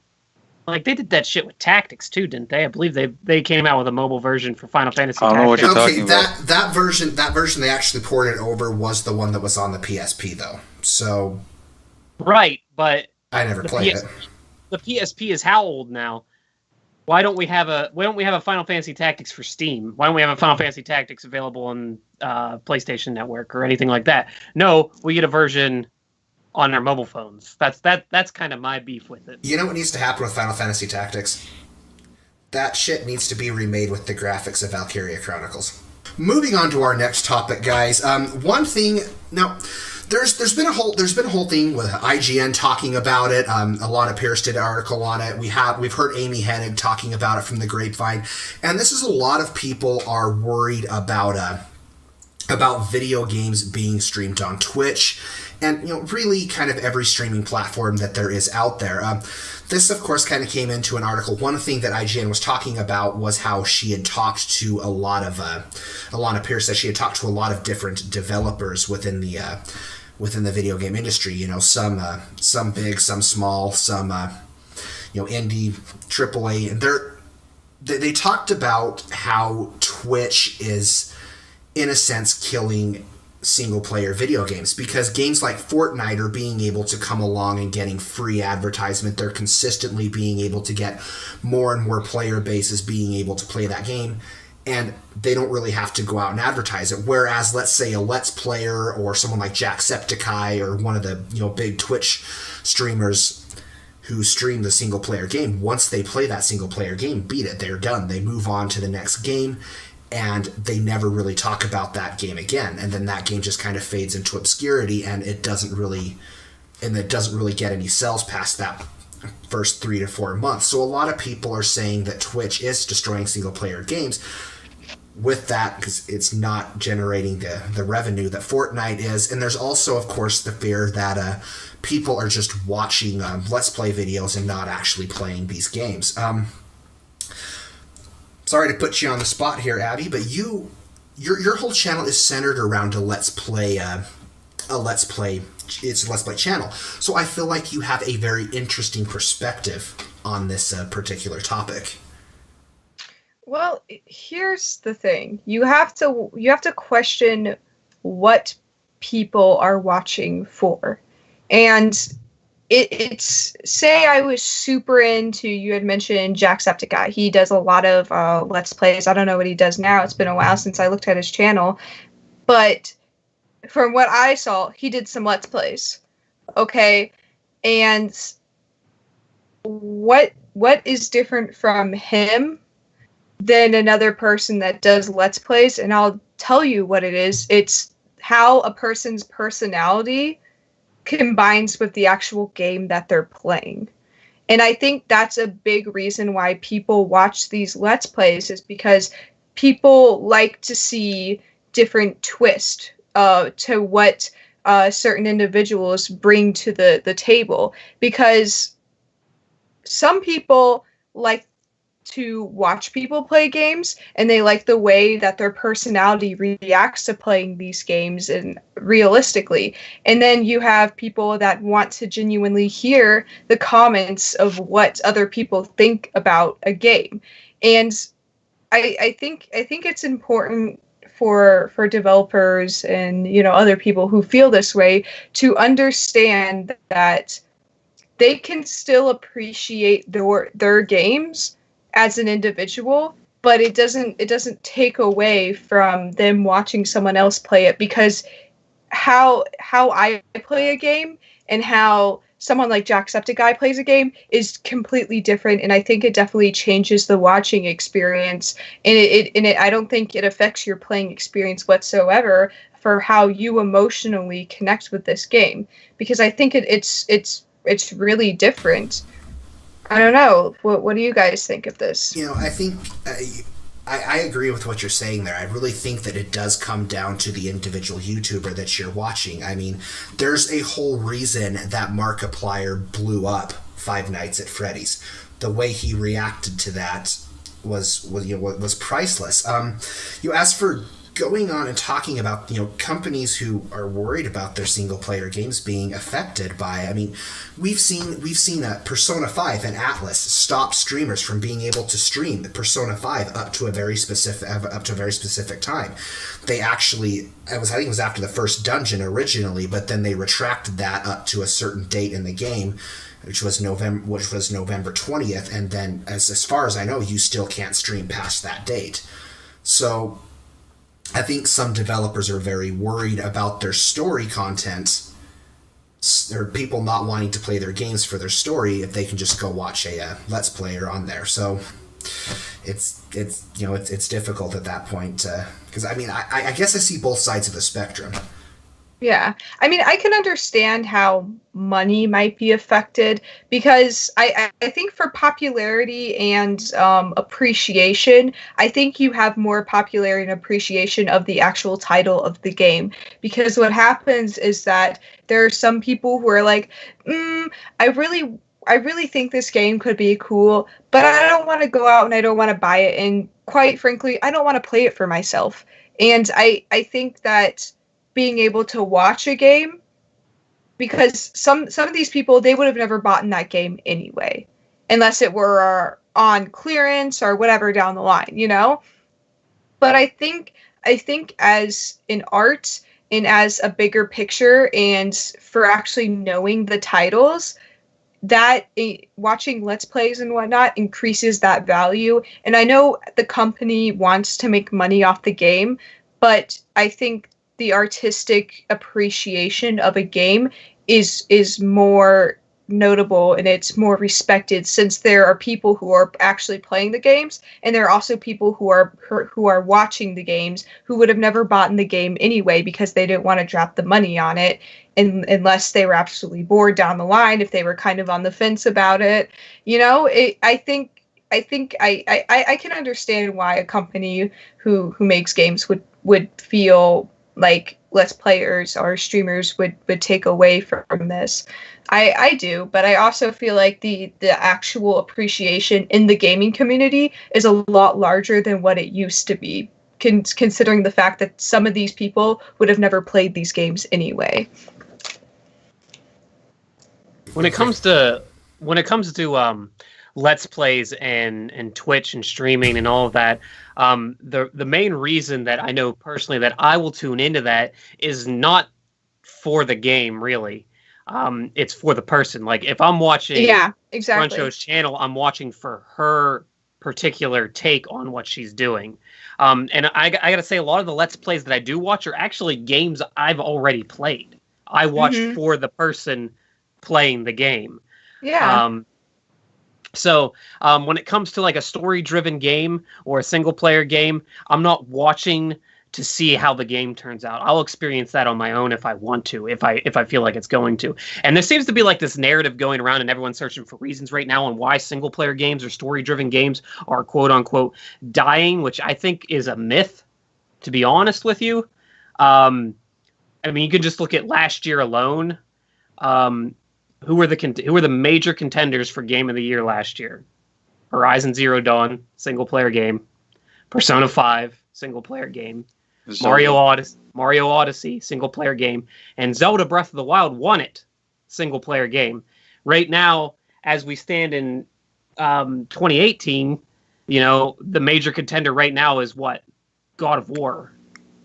they did that shit with Tactics too, didn't they? I believe they came out with a mobile version for Final Fantasy. I don't know what you're talking about. That version they actually ported over was the one that was on the PSP though. So. Right, but I never played it. The PSP is how old now? Why don't we have a Final Fantasy Tactics for Steam? Why don't we have a Final Fantasy Tactics available on PlayStation Network or anything like that? No, we get a version on our mobile phones. That's kind of my beef with it. You know what needs to happen with Final Fantasy Tactics? That shit needs to be remade with the graphics of Valkyria Chronicles. Moving on to our next topic, guys. One thing now. There's been a whole thing with IGN talking about it. A lot of Pierce did an article on it. We've heard Amy Hennig talking about it from the grapevine, and this is a lot of people are worried about video games being streamed on Twitch, and really kind of every streaming platform that there is out there. This, of course, kind of came into an article. One thing that IGN was talking about was how she had talked to Alana Pierce said she had talked to a lot of different developers within the video game industry. Some big, some small, some indie, AAA, and they talked about how Twitch is, in a sense, killing single-player video games, because games like Fortnite are being able to come along and getting free advertisement. They're consistently being able to get more and more player bases being able to play that game, and they don't really have to go out and advertise it. Whereas, let's say a Let's Player or someone like Jacksepticeye or one of the big Twitch streamers who stream the single-player game, once they play that single-player game, beat it, they're done. They move on to the next game, and they never really talk about that game again. And then that game just kind of fades into obscurity, and it doesn't really get any sales past that first 3 to 4 months. So a lot of people are saying that Twitch is destroying single-player games with that, because it's not generating the revenue that Fortnite is. And there's also, of course, the fear that people are just watching Let's Play videos and not actually playing these games. Sorry to put you on the spot here, Abby, but your whole channel is centered around a Let's Play. It's a Let's Play channel, so I feel like you have a very interesting perspective on this particular topic. Well, here's the thing: you have to question what people are watching for, and it's say I was super into, you had mentioned Jacksepticeye. He does a lot of Let's Plays. I don't know what he does now. It's been a while since I looked at his channel, but from what I saw, he did some Let's Plays. Okay, and what is different from him than another person that does Let's Plays? And I'll tell you what it is. It's how a person's personality combines with the actual game that they're playing. And I think that's a big reason why people watch these Let's Plays, is because people like to see different twists to what certain individuals bring to the table. Because some people like to watch people play games, and they like the way that their personality reacts to playing these games and realistically. And then you have people that want to genuinely hear the comments of what other people think about a game. And I think it's important for developers and, you know, other people who feel this way to understand that they can still appreciate their games as an individual, but it doesn't take away from them watching someone else play it, because how I play a game and how someone like Jacksepticeye plays a game is completely different, and I think it definitely changes the watching experience, and I don't think it affects your playing experience whatsoever for how you emotionally connect with this game, because I think it's really different. I don't know. What do you guys think of this? You know, I think I agree with what you're saying there. I really think that it does come down to the individual YouTuber that you're watching. I mean, there's a whole reason that Markiplier blew up Five Nights at Freddy's. The way he reacted to that was priceless. You asked for going on and talking about, you know, companies who are worried about their single player games being affected by. I mean, we've seen that Persona 5 and Atlas stopped streamers from being able to stream Persona 5 up to a very specific time. They actually, I think it was after the first dungeon originally, but then they retracted that up to a certain date in the game, which was November 20th, and then as far as I know, you still can't stream past that date. So I think some developers are very worried about their story content, or people not wanting to play their games for their story if they can just go watch a Let's Player on there. So it's difficult at that point, because I mean, I guess I see both sides of the spectrum. Yeah. I mean, I can understand how money might be affected, because I think for popularity and appreciation, I think you have more popularity and appreciation of the actual title of the game. Because what happens is that there are some people who are like, I really think this game could be cool, but I don't want to go out and I don't want to buy it. And quite frankly, I don't want to play it for myself. And I think that being able to watch a game, because some of these people, they would have never bought in that game anyway, unless it were on clearance or whatever down the line, you know. But I think as an art and as a bigger picture, and for actually knowing the titles, that watching Let's Plays and whatnot increases that value. And I know the company wants to make money off the game, but I think the artistic appreciation of a game is more notable and it's more respected, since there are people who are actually playing the games, and there are also people who are watching the games who would have never bought in the game anyway, because they didn't want to drop the money on it, unless they were absolutely bored down the line, if they were kind of on the fence about it. You know, I think I can understand why a company who makes games would feel like Let's Players or streamers would take away from this. I do, but I also feel like the actual appreciation in the gaming community is a lot larger than what it used to be, considering the fact that some of these people would have never played these games anyway. When it comes to Let's Plays and Twitch and streaming and all of that, the main reason that I know personally that I will tune into that is not for the game, really. It's for the person. Like, if I'm watching Schruncho's channel, I'm watching for her particular take on what she's doing. And I gotta say, a lot of the Let's Plays that I do watch are actually games I've already played. I watch for the person playing the game. Yeah. So when it comes to like a story-driven game or a single-player game, I'm not watching to see how the game turns out. I'll experience that on my own if I want to, if I feel like it's going to. And there seems to be like this narrative going around, and everyone's searching for reasons right now on why single-player games or story-driven games are quote-unquote dying, which I think is a myth, to be honest with you. I mean, you can just look at last year alone. Who were the major contenders for Game of the Year last year? Horizon Zero Dawn, single player game. Persona 5, single player game. Mario Odyssey, single player game. And Zelda Breath of the Wild won it, single player game. Right now, as we stand in 2018, the major contender right now is what? God of War,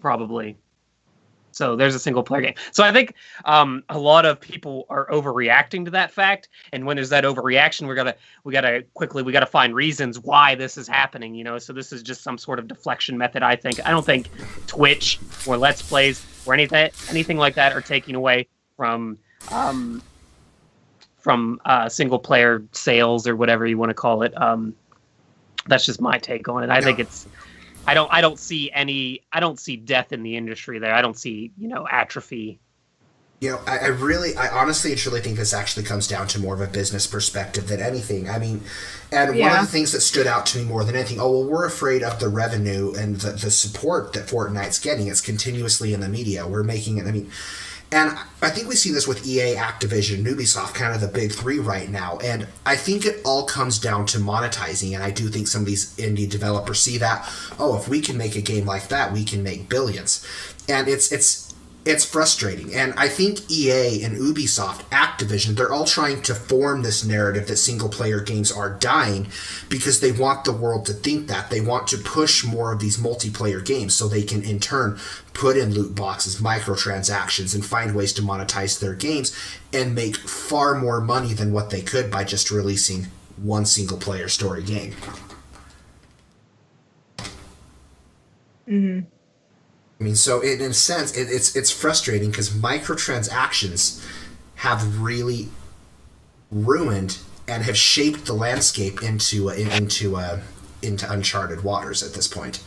probably. So there's a single player game. So I think a lot of people are overreacting to that fact, and when there's that overreaction, we gotta find reasons why this is happening. So this is just some sort of deflection method. I don't think Twitch or Let's Plays or anything like that are taking away from single player sales or whatever you want to call it. That's just my take on it. I think it's. I don't see death in the industry there. I don't see, atrophy. I honestly and truly think this actually comes down to more of a business perspective than anything. I mean, and one of the things that stood out to me more than anything, we're afraid of the revenue and the support that Fortnite's getting. It's continuously in the media. We're making it, and I think we see this with EA, Activision, and Ubisoft, kind of the big three right now. And I think it all comes down to monetizing. And I do think some of these indie developers see that, if we can make a game like that, we can make billions. And it's frustrating. And I think EA and Ubisoft, Activision, they're all trying to form this narrative that single-player games are dying because they want the world to think that. They want to push more of these multiplayer games so they can, in turn, put in loot boxes, microtransactions, and find ways to monetize their games and make far more money than what they could by just releasing one single-player story game. Mm-hmm. So in a sense, it's frustrating because microtransactions have really ruined and have shaped the landscape into uncharted waters at this point.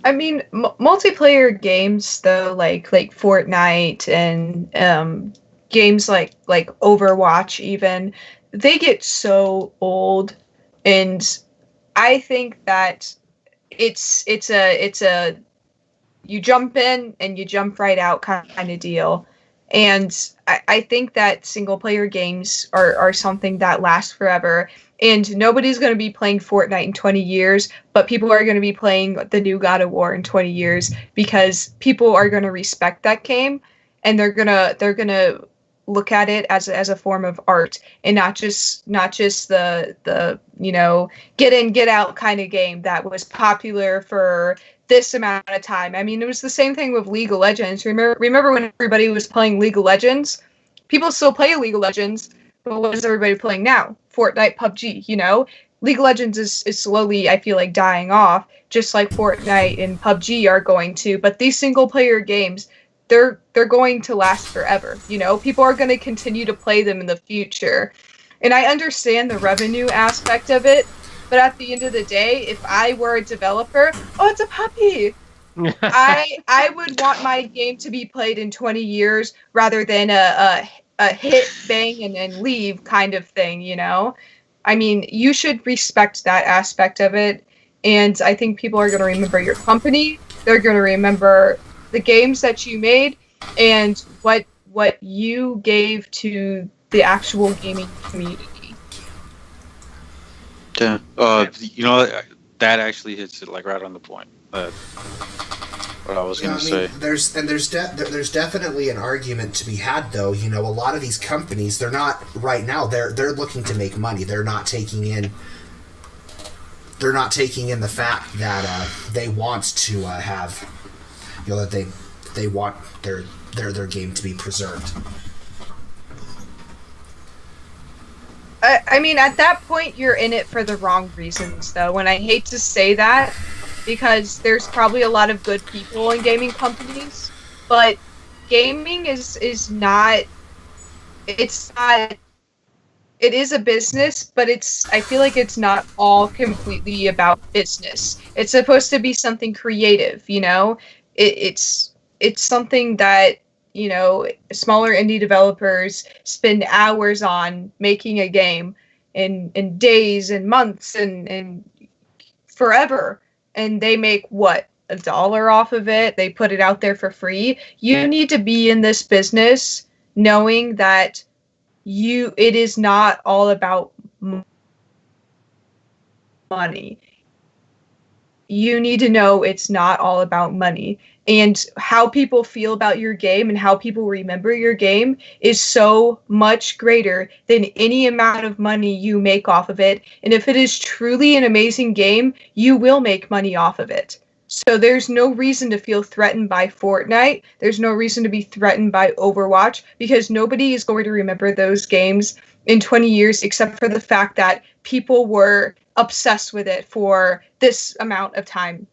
Multiplayer games though, like Fortnite and games like Overwatch, even they get so old, and I think that it's a you jump in and you jump right out kind of deal. And I think that single player games are something that lasts forever. And nobody's going to be playing Fortnite in 20 years, but people are going to be playing the new God of War in 20 years because people are going to respect that game, and they're going to look at it as a form of art, and not just the get in get out kind of game that was popular for this amount of time. It was the same thing with League of Legends. Remember when everybody was playing League of Legends? People still play League of Legends, but what is everybody playing now? Fortnite, PUBG. League of Legends is slowly, I feel like, dying off, just like Fortnite and PUBG are going to. But these single player games, they're going to last forever. People are going to continue to play them in the future. And I understand the revenue aspect of it, but at the end of the day, if I were a developer, it's a puppy. I would want my game to be played in 20 years rather than a hit, bang, and then leave kind of thing, You should respect that aspect of it. And I think people are going to remember your company. They're going to remember the games that you made and what you gave to the actual gaming community. Yeah, that actually hits it right on the point. What I was going to say. There's definitely an argument to be had, though. A lot of these companies, they're not right now. They're looking to make money. They're not taking in the fact that they want to have, that they want their game to be preserved. At that point, you're in it for the wrong reasons, though. And I hate to say that, because there's probably a lot of good people in gaming companies, but gaming is not. It's not. It is a business, but I feel like it's not all completely about business. It's supposed to be something creative, It's something that, smaller indie developers spend hours on making a game in days and months and forever. And they make $1 off of it. They put it out there for free. You need to be in this business knowing that it is not all about money. You need to know it's not all about money. And how people feel about your game and how people remember your game is so much greater than any amount of money you make off of it. And if it is truly an amazing game, you will make money off of it. So there's no reason to feel threatened by Fortnite. There's no reason to be threatened by Overwatch, because nobody is going to remember those games in 20 years except for the fact that people were obsessed with it for this amount of time.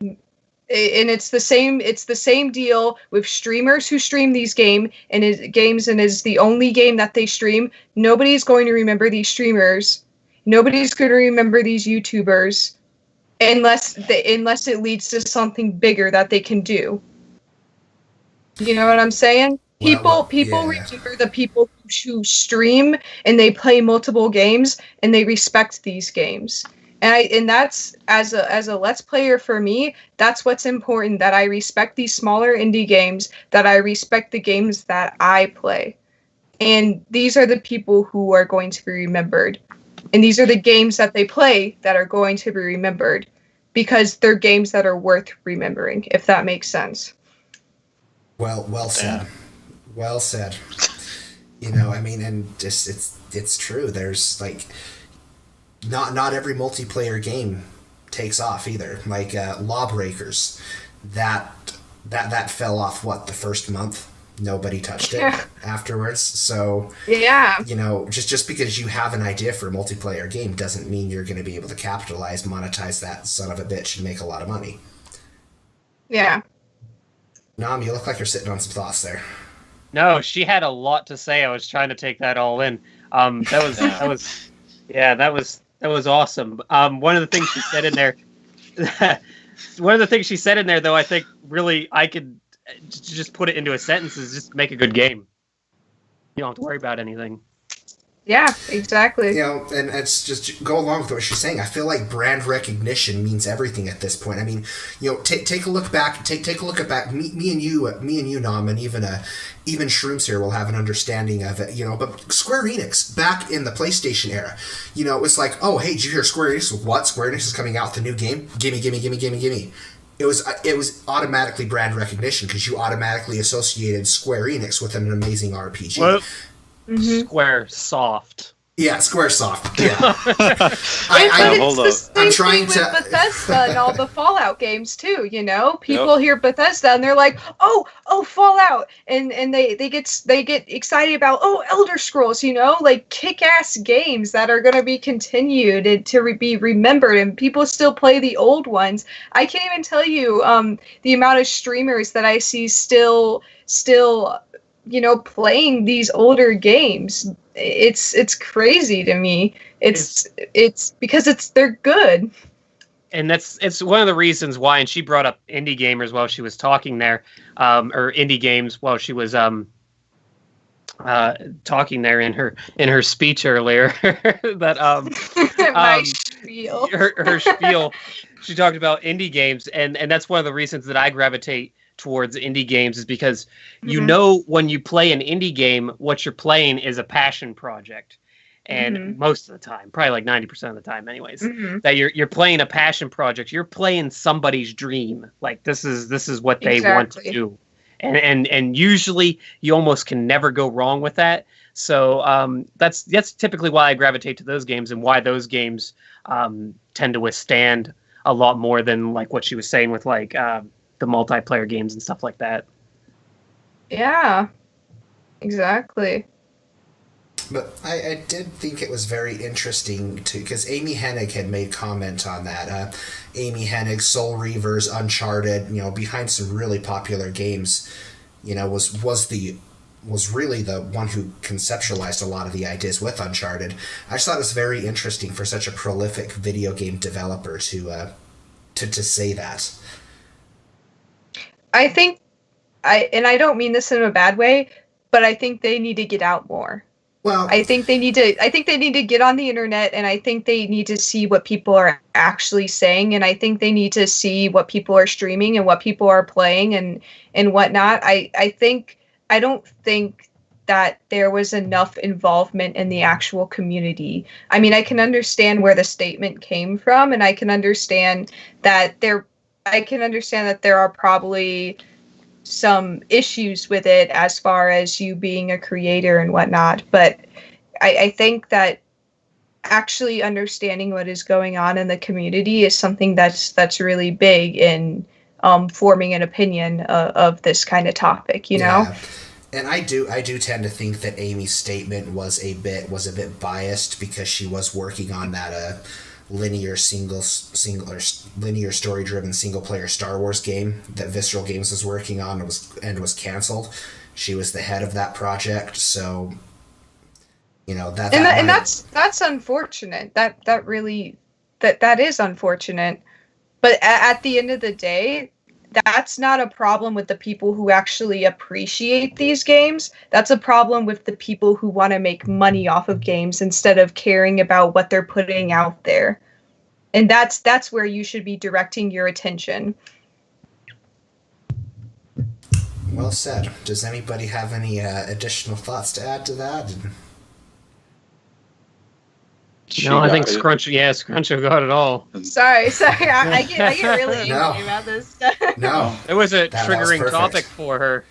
And it's the same deal with streamers who stream these games and is the only game that they stream. Nobody's going to remember these streamers. Nobody's going to remember these YouTubers unless it leads to something bigger that they can do. You know what I'm saying? People remember the people who stream and they play multiple games and they respect these games. And that's as a Let's Player for me, that's what's important, that I respect these smaller indie games, that I respect the games that I play. And these are the people who are going to be remembered. And these are the games that they play that are going to be remembered, because they're games that are worth remembering, if that makes sense. Well said. Well said. You know, I mean, and just it's true. There's like not every multiplayer game takes off either. Like Lawbreakers, that fell off the first month. Nobody touched it afterwards. So yeah, you know, just because you have an idea for a multiplayer game doesn't mean you're going to be able to monetize that son of a bitch and make a lot of money. Yeah. Nom, you look like you're sitting on some thoughts there. No, she had a lot to say. I was trying to take that all in. That was awesome. One of the things she said in there, though, I think really I could just put it into a sentence, is just make a good game. You don't have to worry about anything. Yeah, exactly. You know, and it's just go along with what she's saying. I feel like brand recognition means everything at this point. I mean, you know, take a look back. Take a look at back. Me and you, Nom, and even Shrooms here will have an understanding of it. You know, but Square Enix back in the PlayStation era, you know, it was like, oh, hey, did you hear Square Enix? What? Square Enix is coming out with a new game? Gimme. It was automatically brand recognition because you automatically associated Square Enix with an amazing RPG. Well, Square Soft. Yeah, Squaresoft. Yeah. I'm trying to Bethesda and all the Fallout games too. You know, people hear Bethesda and they're like, oh, Fallout, and they get excited about Elder Scrolls. You know, like kick-ass games that are going to be continued and to be remembered, and people still play the old ones. I can't even tell you the amount of streamers that I see still you know, playing these older games. It's crazy to me. It's because they're good. And it's one of the reasons why, and she brought up indie gamers while she was talking there, or indie games while she was talking there in her speech earlier. That my spiel. Her spiel. She talked about indie games, and that's one of the reasons that I gravitate towards indie games, is because you know, when you play an indie game, what you're playing is a passion project. And most of the time, probably like 90% of the time anyways, that you're playing a passion project. You're playing somebody's dream. Like this is what they want to do. And usually you almost can never go wrong with that. So that's typically why I gravitate to those games, and why those games tend to withstand a lot more than like what she was saying with like the multiplayer games and stuff like that. Yeah, exactly. But I did think it was very interesting because Amy Hennig had made comment on that. Amy Hennig, Soul Reavers, Uncharted, you know, behind some really popular games, you know, was really the one who conceptualized a lot of the ideas with Uncharted. I just thought it was very interesting for such a prolific video game developer to say that. I think, I don't mean this in a bad way, but I think they need to get out more. Well, I think they need to get on the internet, and I think they need to see what people are actually saying, and I think they need to see what people are streaming and what people are playing and whatnot. I don't think that there was enough involvement in the actual community. I mean, I can understand where the statement came from, and I can understand that there are probably some issues with it as far as you being a creator and whatnot. But I think that actually understanding what is going on in the community is something that's really big in forming an opinion of this kind of topic, you know? Yeah. And I do tend to think that Amy's statement was a bit biased because she was working on that linear story driven single player Star Wars game that Visceral Games was working on and was canceled. She was the head of that project, so you know that's unfortunate. That really is unfortunate. But at the end of the day, that's not a problem with the people who actually appreciate these games. That's a problem with the people who want to make money off of games instead of caring about what they're putting out there. And that's where you should be directing your attention. Well said. Does anybody have any additional thoughts to add to that? No, I think Scruncho got it all. Sorry. I get really angry about this stuff. No. It was a triggering topic for her.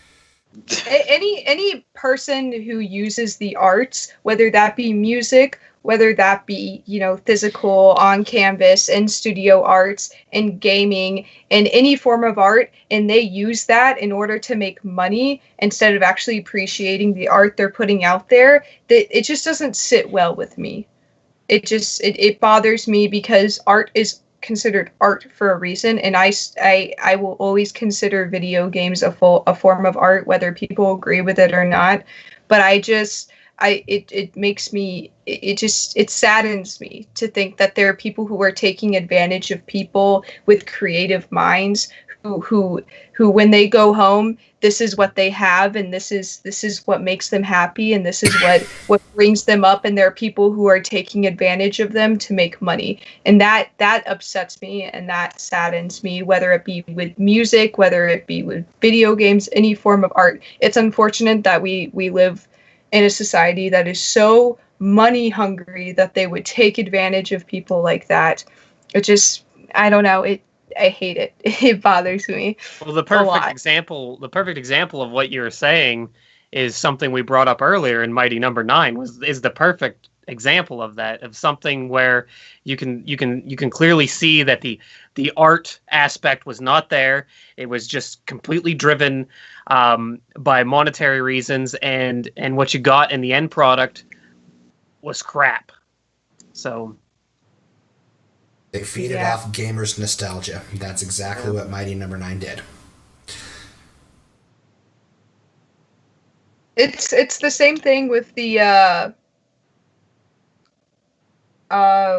Any person who uses the arts, whether that be music, whether that be, physical, on canvas, in studio arts, in gaming, in any form of art, and they use that in order to make money instead of actually appreciating the art they're putting out there, it just doesn't sit well with me. It bothers me because art is considered art for a reason, and I will always consider video games a form of art, whether people agree with it or not. But it saddens me to think that there are people who are taking advantage of people with creative minds who when they go home, this is what they have, and this is what makes them happy, and this is what brings them up, and there are people who are taking advantage of them to make money, and that upsets me and that saddens me, whether it be with music, whether it be with video games, any form of art. It's unfortunate that we live in a society that is so money hungry that they would take advantage of people like that. It just, I don't know, I hate it. It bothers me. Well, the perfect example of what you're saying is something we brought up earlier in Mighty Number 9 is the perfect example of that, of something where you can clearly see that the art aspect was not there. It was just completely driven by monetary reasons, and what you got in the end product was crap. So they feed it off gamers' nostalgia. That's exactly what Mighty Number 9 did. It's the same thing with the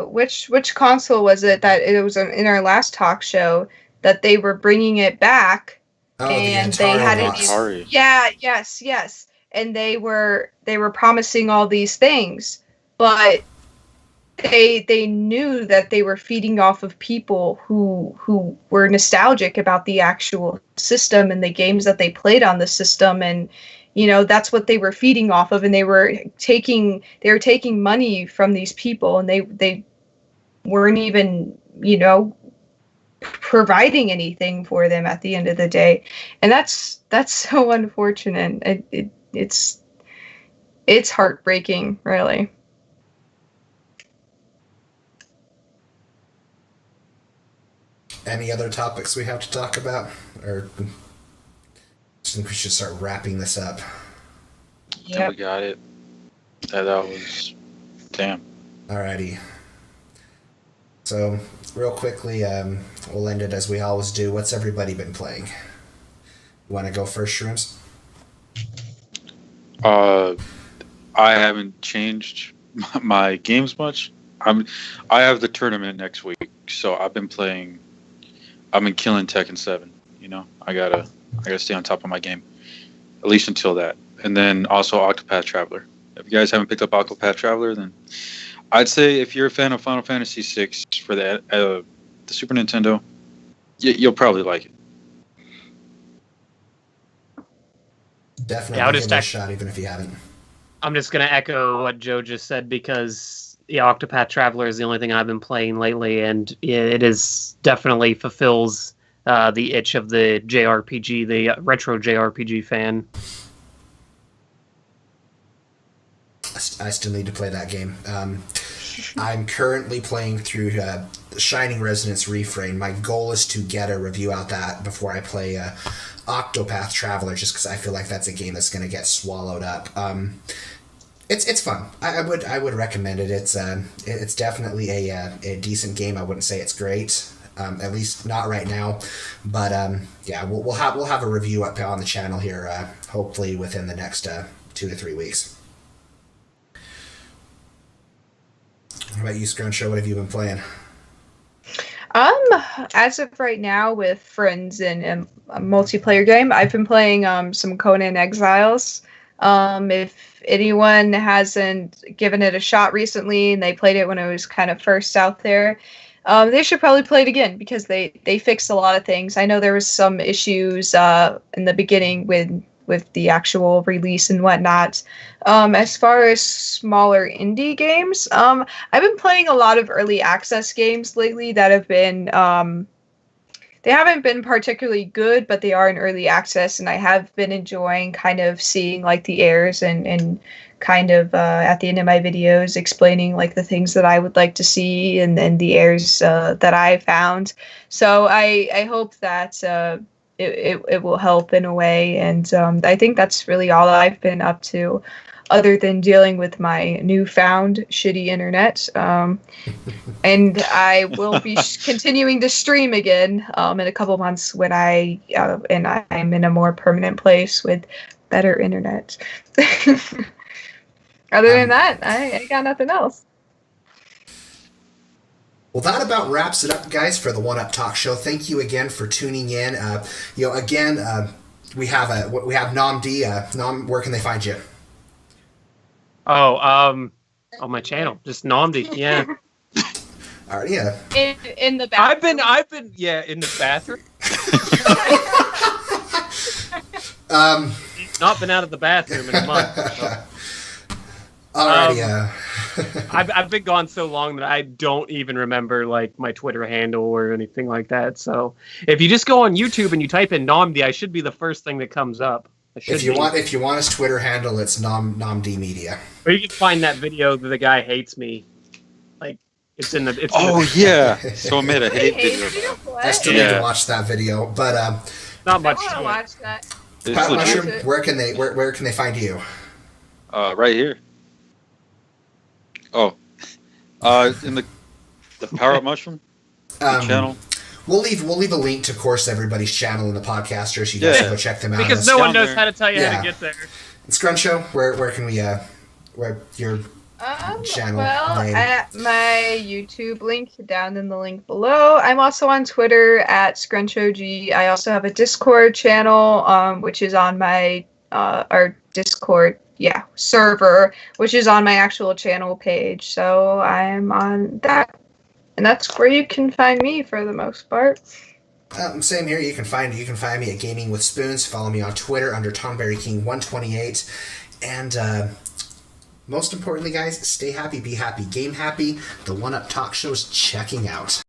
which console was it that it was in our last talk show that they were bringing it back, and they had it. Yes, and they were promising all these things, but they knew that they were feeding off of people who were nostalgic about the actual system and the games that they played on the system, and that's what they were feeding off of, and they were taking money from these people, and they weren't even providing anything for them at the end of the day, and that's so unfortunate. It's heartbreaking, really. Any other topics we have to talk about, or I think we should start wrapping this up? Yeah, we got it. That was damn. Alrighty. So, real quickly, we'll end it as we always do. What's everybody been playing? You want to go first, Shrooms? I haven't changed my games much. I have the tournament next week, so I've been killing Tekken 7. I gotta stay on top of my game, at least until that. And then also Octopath Traveler. If you guys haven't picked up Octopath Traveler, then I'd say if you're a fan of Final Fantasy VI for the Super Nintendo, you'll probably like it. Definitely give it a shot, even if you haven't. I'm just gonna echo what Joe just said because Octopath Traveler is the only thing I've been playing lately, and it is definitely fulfills the itch of the JRPG, the retro JRPG fan. I still need to play that game. I'm currently playing through Shining Resonance Refrain. My goal is to get a review out that before I play Octopath Traveler, just because I feel like that's a game that's going to get swallowed up. It's fun. I would recommend it. It's definitely a decent game. I wouldn't say it's great, at least not right now. But yeah, we'll have a review up on the channel here, hopefully within the next 2 to 3 weeks. How about you, Scruncho? What have you been playing? As of right now, with friends in a multiplayer game, I've been playing some Conan Exiles. If anyone hasn't given it a shot recently and they played it when it was kind of first out there, they should probably play it again because they fixed a lot of things. I know there was some issues in the beginning with the actual release and whatnot. As far as smaller indie games, I've been playing a lot of early access games lately that have been, they haven't been particularly good, but they are in early access, and I have been enjoying kind of seeing like the airs and kind of at the end of my videos explaining like the things that I would like to see and the airs that I found. So I hope that it will help in a way, and I think that's really all I've been up to, other than dealing with my newfound shitty internet. And I will be continuing to stream again in a couple months when I'm in a more permanent place with better internet. Other than that, I got nothing else. Well, that about wraps it up, guys, for the One Up Talk Show. Thank you again for tuning in. Again, we have Nomdee. Nom, where can they find you? Oh, on my channel, just Nomdee. Yeah. All right, yeah. In the bathroom. I've been in the bathroom. Not been out of the bathroom in a month. So. Alrighty, I've been gone so long that I don't even remember like my Twitter handle or anything like that. So if you just go on YouTube and you type in Nomdee, I should be the first thing that comes up. If you want his Twitter handle, it's Nomdee Media. Or you can find that video that the guy hates me. Like it's in the. Yeah. So I made a hate video. I still need to watch that video, but not much. I want to watch that. PowerUpMushroom, where can they find you? Right here. Oh, in the PowerUpMushroom channel. We'll leave a link to, of course, everybody's channel in the podcaster, so you guys can go check them out. Because no one knows how to tell you how to get there. And Scruncho, where can we where your channel name? At my YouTube link down in the link below. I'm also on Twitter at ScrunchoG. I also have a Discord channel, which is on my our Discord server, which is on my actual channel page. So I'm on that, and that's where you can find me for the most part. Same here. You can find me at Gaming with Spoons. Follow me on Twitter under TomberryKing128, and most importantly, guys, stay happy, be happy, game happy. The One Up Talk Show's checking out.